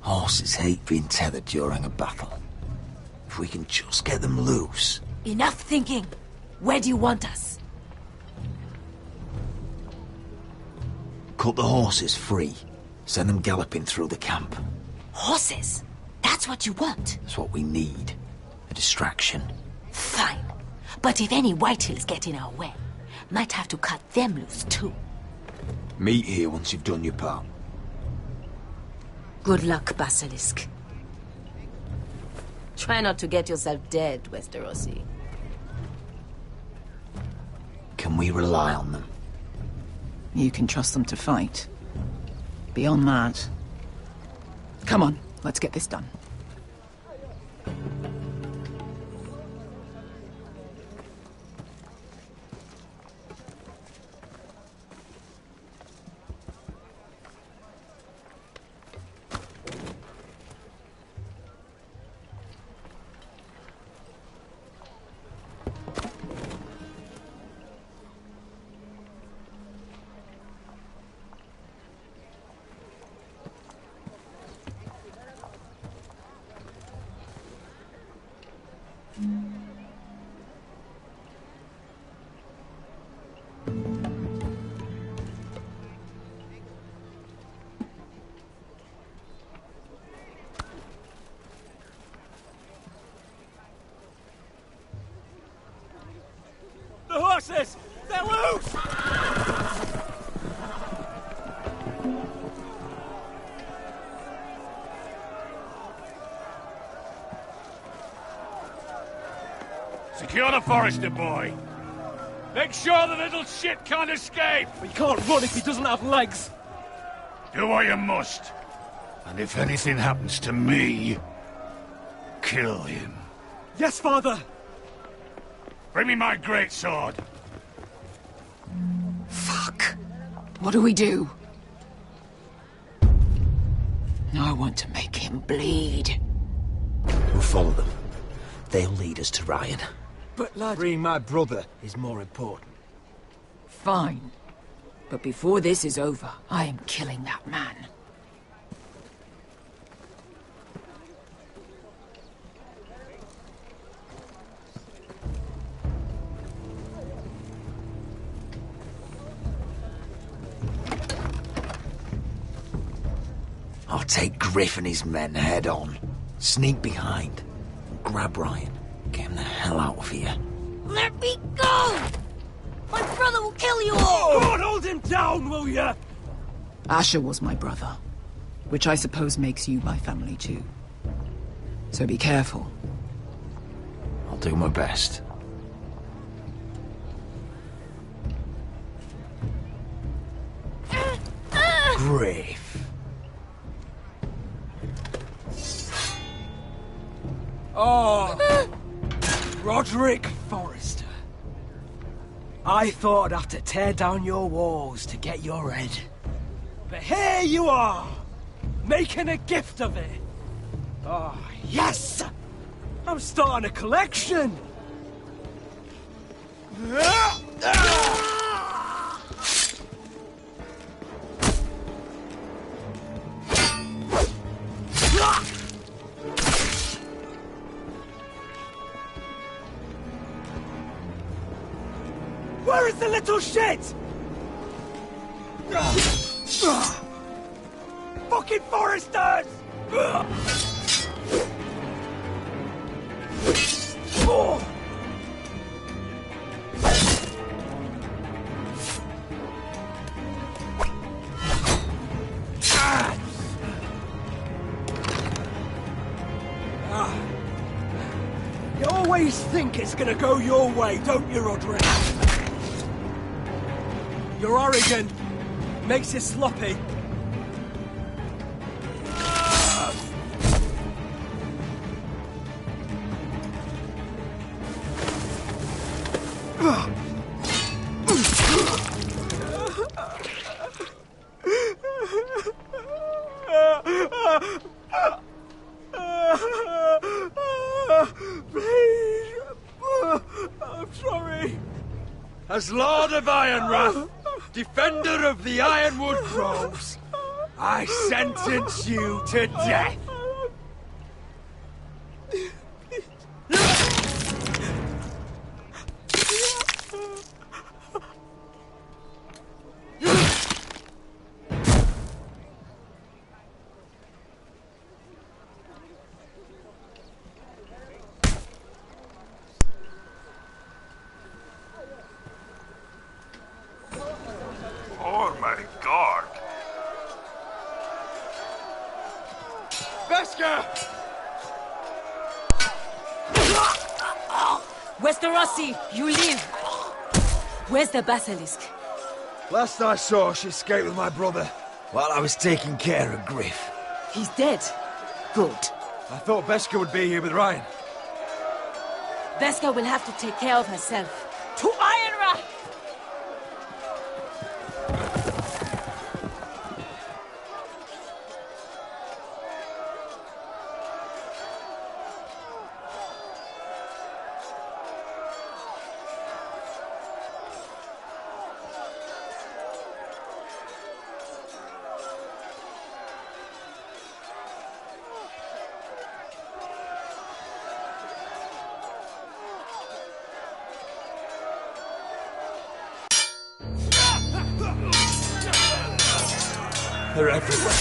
Horses hate being tethered during a battle. If we can just get them loose... Enough thinking! Where do you want us? Cut the horses free. Send them galloping through the camp. Horses? That's what you want? That's what we need. A distraction. Fine. But if any Whitehills get in our way, might have to cut them loose too. Meet here once you've done your part. Good luck, Basilisk. Try not to get yourself dead, Westerosi. Can we rely on them? You can trust them to fight. Beyond that... Come on, let's get this done. The horses! They're loose! Secure the Forester boy. Make sure the little shit can't escape. He can't run if he doesn't have legs. Do what you must. And if anything happens to me, kill him. Yes, father. Bring me my greatsword. Fuck. What do we do? I want to make him bleed. We'll follow them. They'll lead us to Ryan. But lad... Freeing my brother is more important. Fine. But before this is over, I am killing that man. I'll take Griff and his men head on. Sneak behind. And grab Ryan. Get him the hell out of here. Let me go! My brother will kill you all! God, hold him down, will ya? Asher was my brother, which I suppose makes you my family too. So be careful. I'll do my best. Griff. Oh, Roderick Forrester. I thought I'd have to tear down your walls to get your head. But here you are, making a gift of it. Oh, yes! I'm starting a collection! Where is the little shit? Fucking Foresters! You always think it's gonna go your way, don't you, Roderick? You're arrogant. Makes you sloppy. as Lord of Ironrath, defender of the Ironwood Groves, I sentence you to death. Oh my god. Veska! Westerosi, you live! Where's the basilisk? Last I saw, she escaped with my brother while I was taking care of Griff. He's dead. Good. I thought Veska would be here with Ryan. Veska will have to take care of herself. To Ironrath! They're everywhere.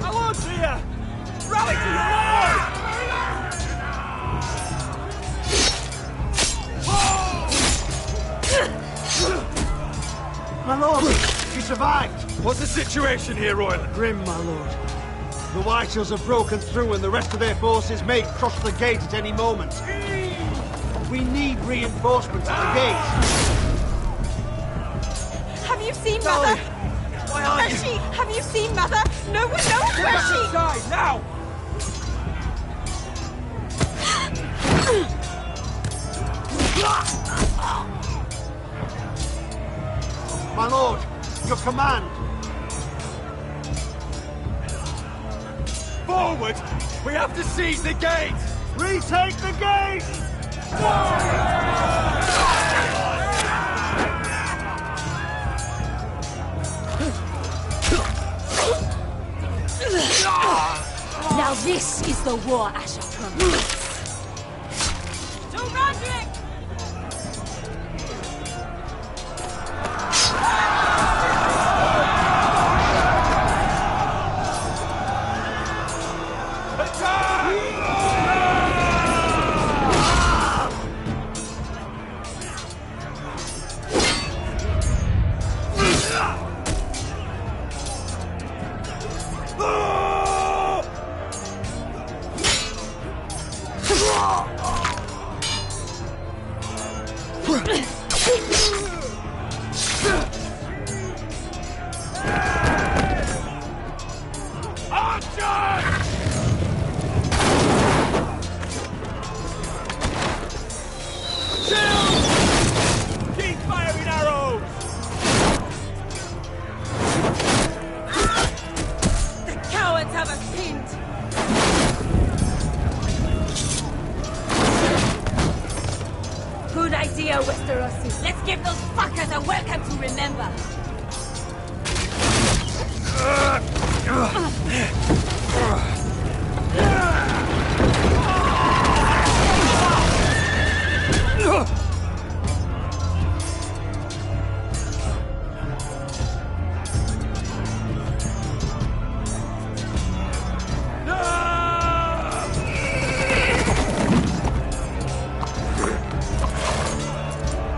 My lord's here! Rally to your lord! My lord, you survived! What's the situation here, Royland? Grim, my lord. The White Hills have broken through and the rest of their forces may cross the gate at any moment. We need reinforcements at the gate. Have you seen Mother? Where's she? Have you seen Mother? No one knows where she... Inside, now! My lord, your command. Forward! We have to seize the gate! Retake the gate! Now this is the war Asher promised. To Roderick! Westerosi. Let's give those fuckers a welcome to remember.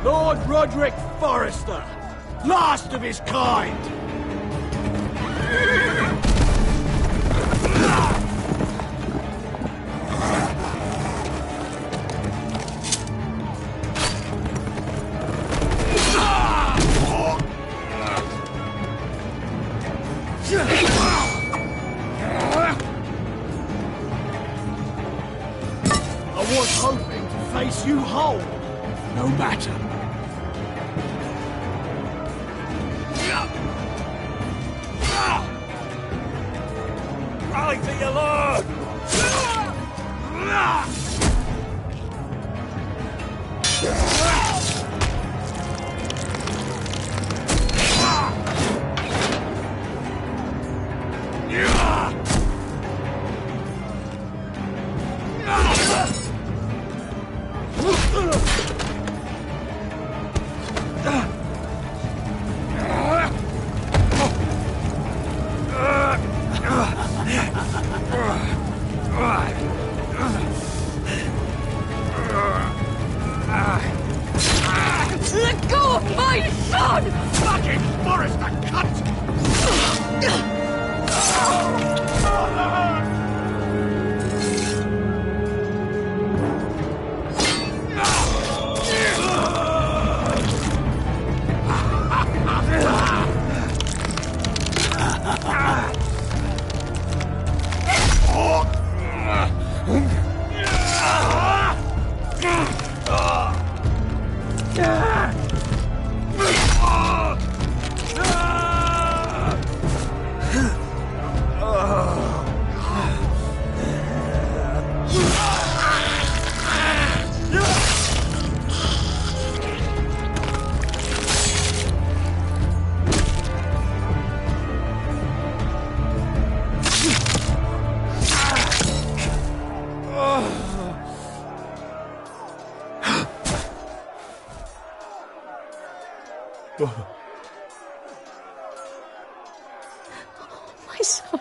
Lord Roderick Forrester, last of his kind! I was hoping to face you whole. No matter. to your lord! Let go of my son! Fucking Forrester cunt! My son.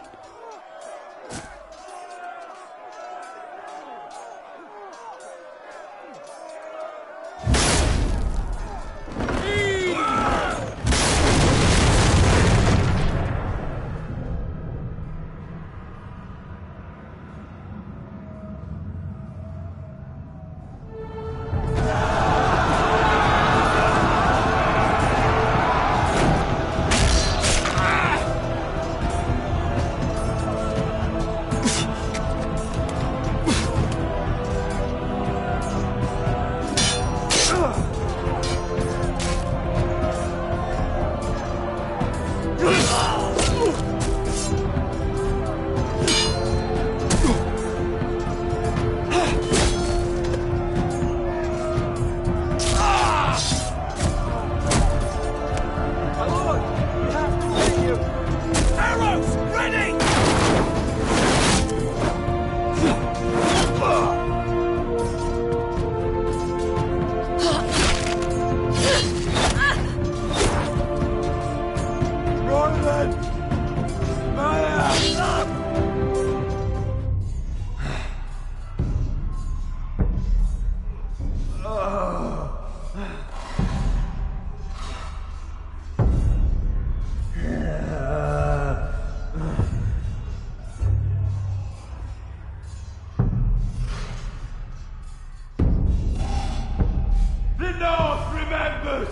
The North remembers!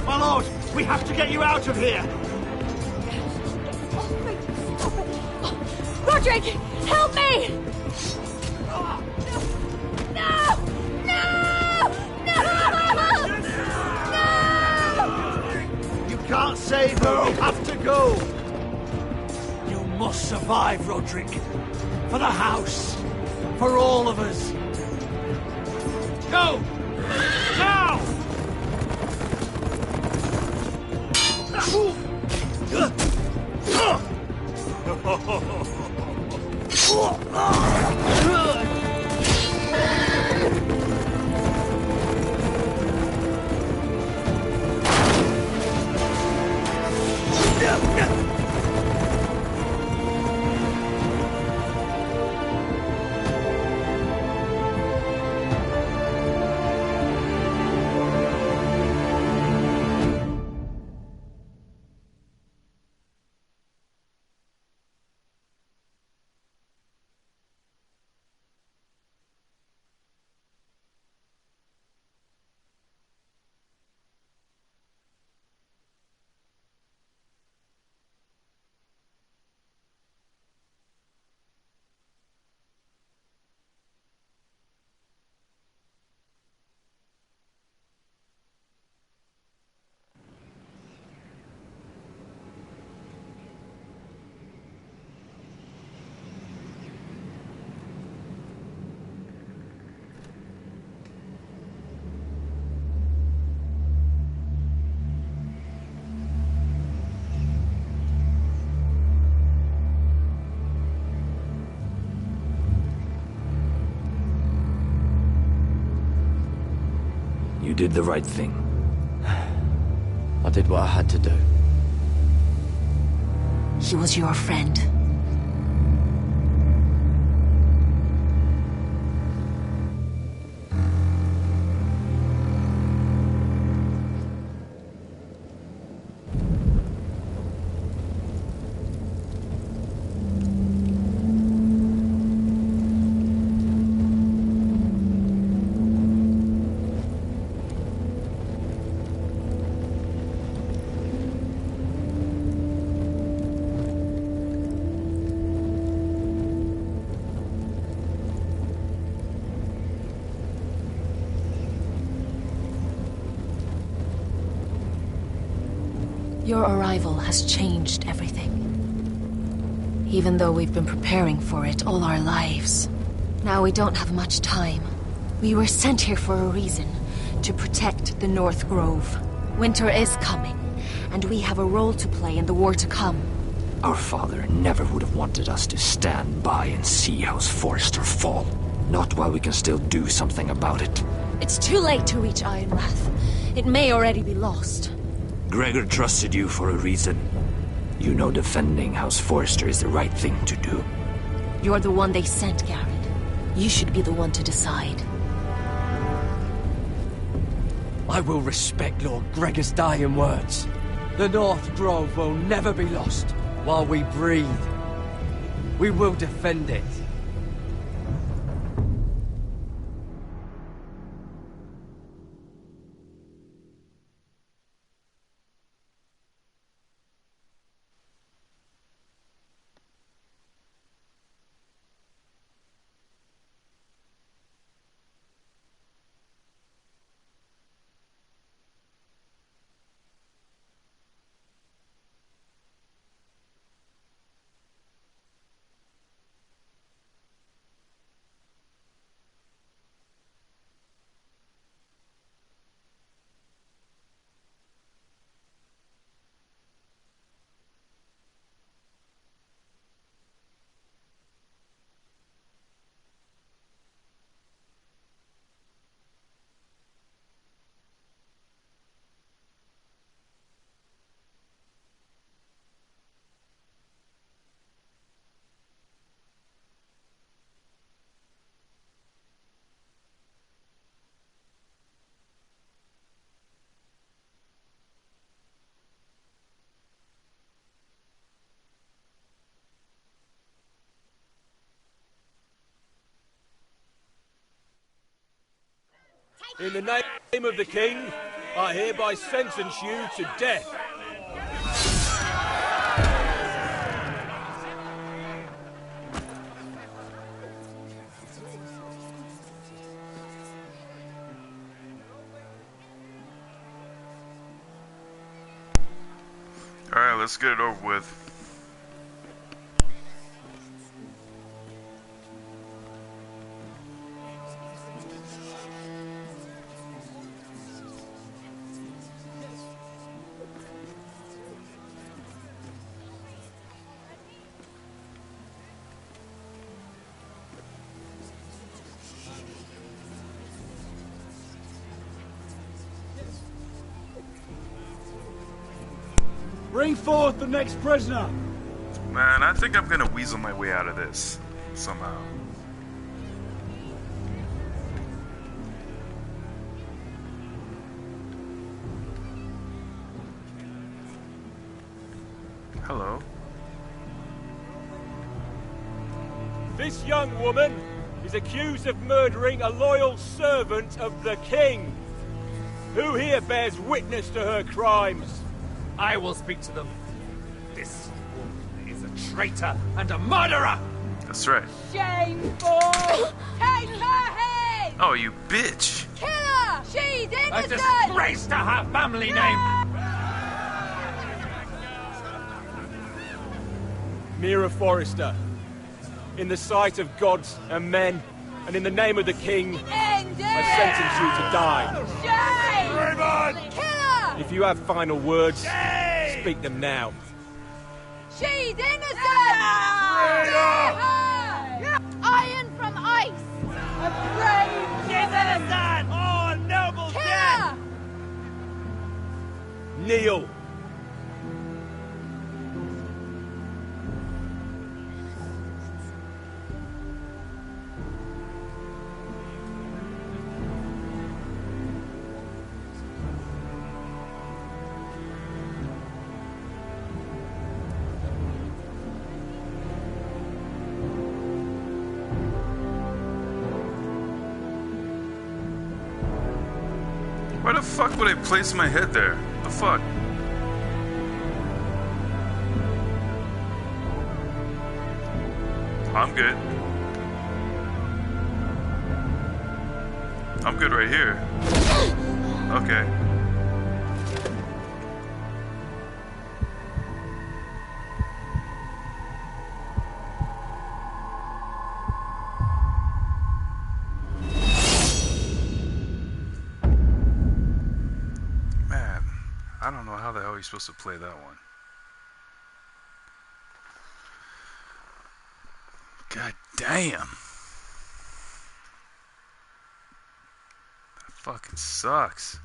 My lord, we have to get you out of here! Roderick, help me! No! No! No! No! You can't save her, we have to go! You must survive, Roderick. For the house. For all of us. Go! Now! You did the right thing. I did what I had to do. He was your friend. Your arrival has changed everything. Even though we've been preparing for it all our lives. Now we don't have much time. We were sent here for a reason. To protect the North Grove. Winter is coming, and we have a role to play in the war to come. Our father never would have wanted us to stand by and see House Forrester fall. Not while we can still do something about it. It's too late to reach Ironrath. It may already be lost. Gregor trusted you for a reason. You know defending House Forrester is the right thing to do. You're the one they sent, Garrett. You should be the one to decide. I will respect Lord Gregor's dying words. The North Grove will never be lost while we breathe. We will defend it. In the name of the King, I hereby sentence you to death. Alright, let's get it over with. Bring forth the next prisoner! Man, I think I'm gonna weasel my way out of this. Somehow. Hello. This young woman is accused of murdering a loyal servant of the King. Who here bears witness to her crimes? I will speak to them. This woman is a traitor and a murderer! That's right. Shameful! Take her head! Oh, you bitch! Kill her! She's A innocent! disgrace to her family name! Mira Forrester, in the sight of gods and men, and in the name of the King, I sentence you to die. Shame! Raymond! Kill her! If you have final words, speak them now. She's innocent! Iron from ice! A brave! She's innocent! Oh, noble death! Kneel! Why the fuck would I place my head there? The fuck? I'm good. I'm good right here. Okay. Man, I don't know how the hell you're supposed to play that one. God damn. That fucking sucks.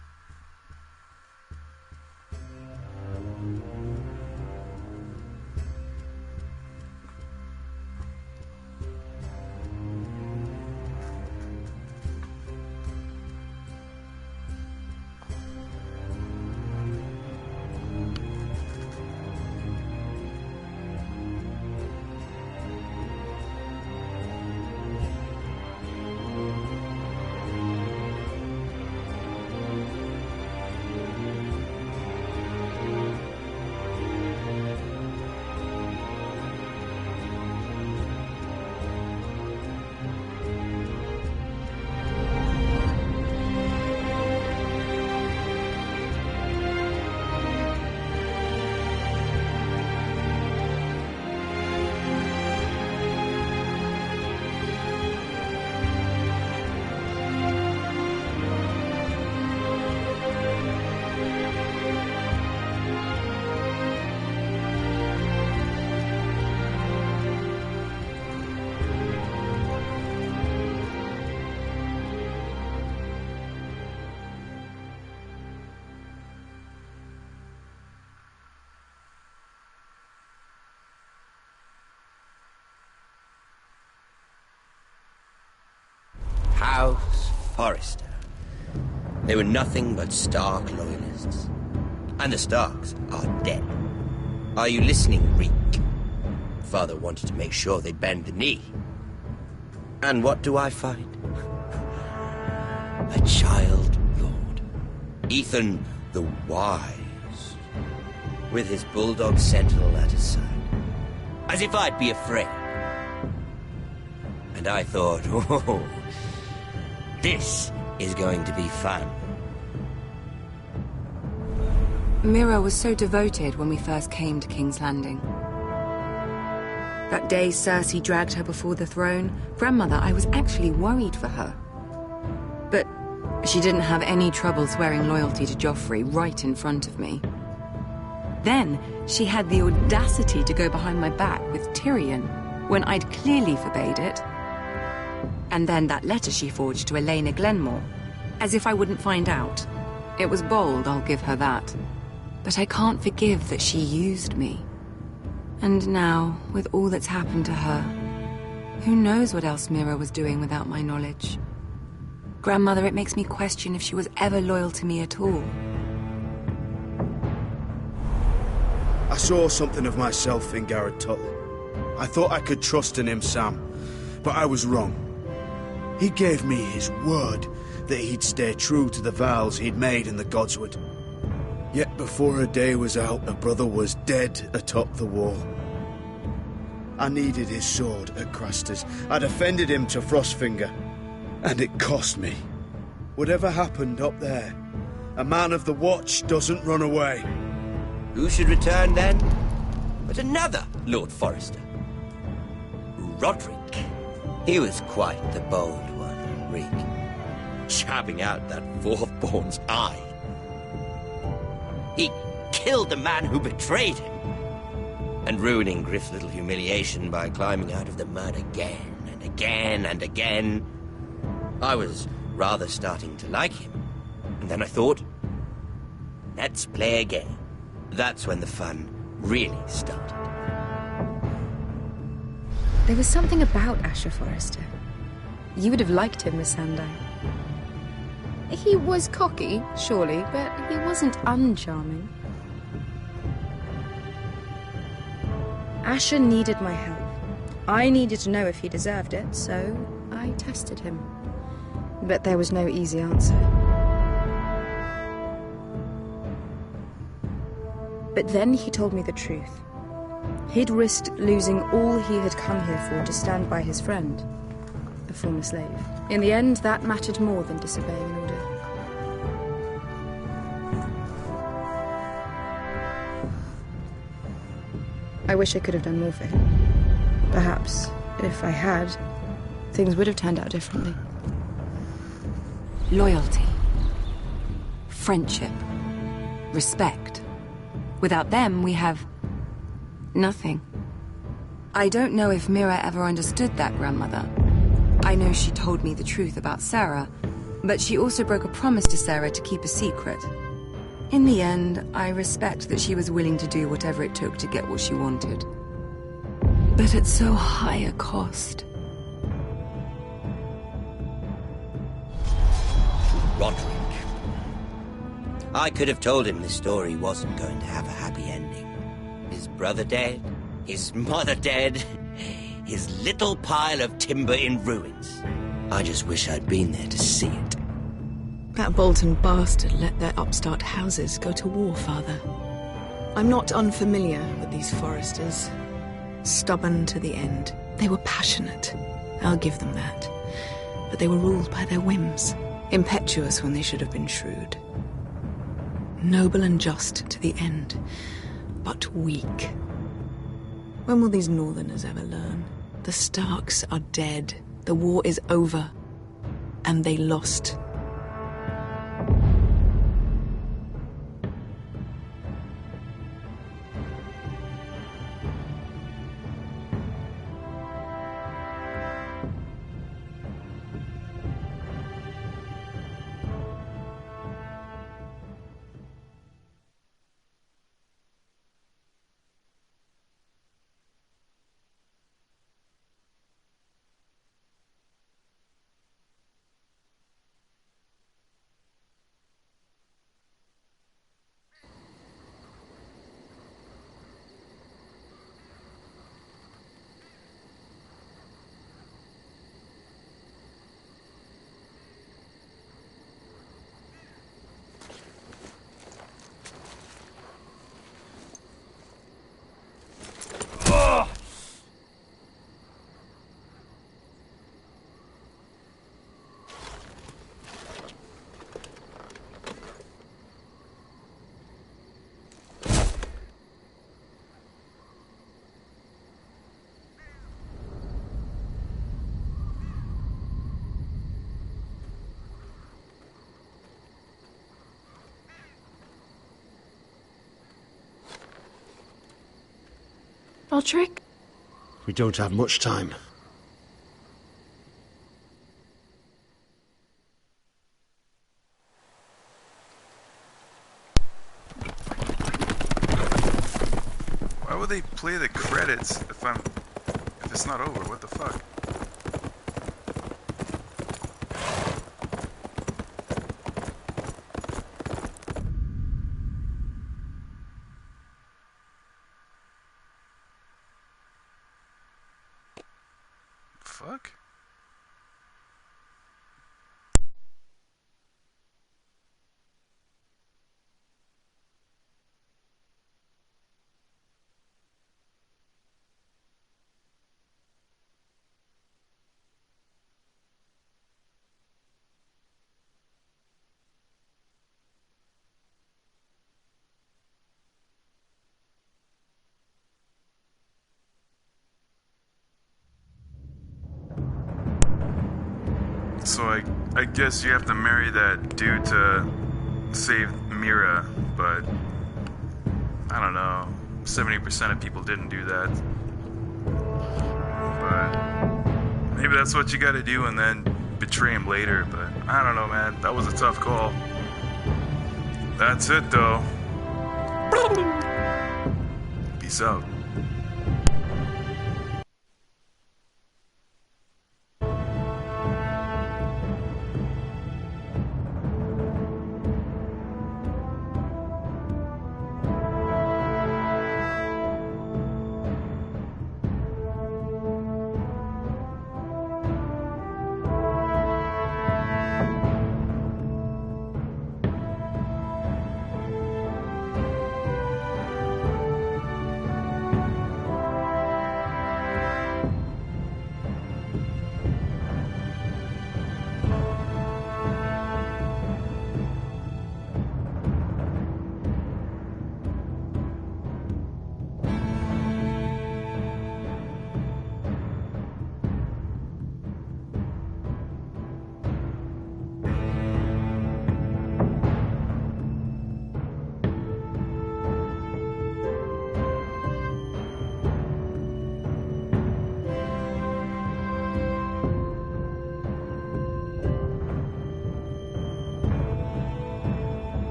House Forrester. They were nothing but Stark loyalists. And the Starks are dead. Are you listening, Reek? Father wanted to make sure they bend the knee. And what do I find? A child lord. Ethan the Wise. With his bulldog sentinel at his side. As if I'd be afraid. And I thought, oh, this is going to be fun. Mira was so devoted when we first came to King's Landing. That day Cersei dragged her before the throne, Grandmother, I was actually worried for her. But she didn't have any trouble swearing loyalty to Joffrey right in front of me. Then she had the audacity to go behind my back with Tyrion, when I'd clearly forbade it. And then that letter she forged to Elena Glenmore, as if I wouldn't find out. It was bold, I'll give her that. But I can't forgive that she used me. And now, with all that's happened to her, who knows what else Mira was doing without my knowledge? Grandmother, it makes me question if she was ever loyal to me at all. I saw something of myself in Garrett Tuttle. I thought I could trust in him, Sam, but I was wrong. He gave me his word that he'd stay true to the vows he'd made in the Godswood. Yet before a day was out, a brother was dead atop the wall. I needed his sword at Craster's. I defended him to Frostfinger, and it cost me. Whatever happened up there, a man of the Watch doesn't run away. Who should return then? But another Lord Forrester. Roderick. He was quite the bold one, Reek. Chopping out that fourth-born's eye. He killed the man who betrayed him. And ruining Griff's little humiliation by climbing out of the mud again and again and again. I was rather starting to like him. And then I thought, let's play a game. That's when the fun really started. There was something about Asher Forrester. You would have liked him, Miss Sandow. He was cocky, surely, but he wasn't uncharming. Asher needed my help. I needed to know if he deserved it, so I tested him. But there was no easy answer. But then he told me the truth. He'd risked losing all he had come here for to stand by his friend, a former slave. In the end, that mattered more than disobeying an order. I wish I could have done more for him. Perhaps, if I had, things would have turned out differently. Loyalty. Friendship. Respect. Without them, we have nothing. I don't know if Mira ever understood that, Grandmother. I know she told me the truth about Sarah, but she also broke a promise to Sarah to keep a secret. In the end, I respect that she was willing to do whatever it took to get what she wanted. But at so high a cost. Roderick. I could have told him this story wasn't going to have a happy ending. His brother dead, his mother dead, his little pile of timber in ruins. I just wish I'd been there to see it. That Bolton bastard let their upstart houses go to war, Father. I'm not unfamiliar with these Forresters. Stubborn to the end. They were passionate. I'll give them that. But they were ruled by their whims. Impetuous when they should have been shrewd. Noble and just to the end, but weak. When will these Northerners ever learn? The Starks are dead. The war is over. And they lost. Roderick? We don't have much time. Why would they play the credits if it's not over? What the fuck? Fuck? So I guess you have to marry that dude to save Mira, but I don't know, 70% of people didn't do that. But maybe that's what you gotta do and then betray him later, but I don't know, man, that was a tough call. That's it, though. Peace out.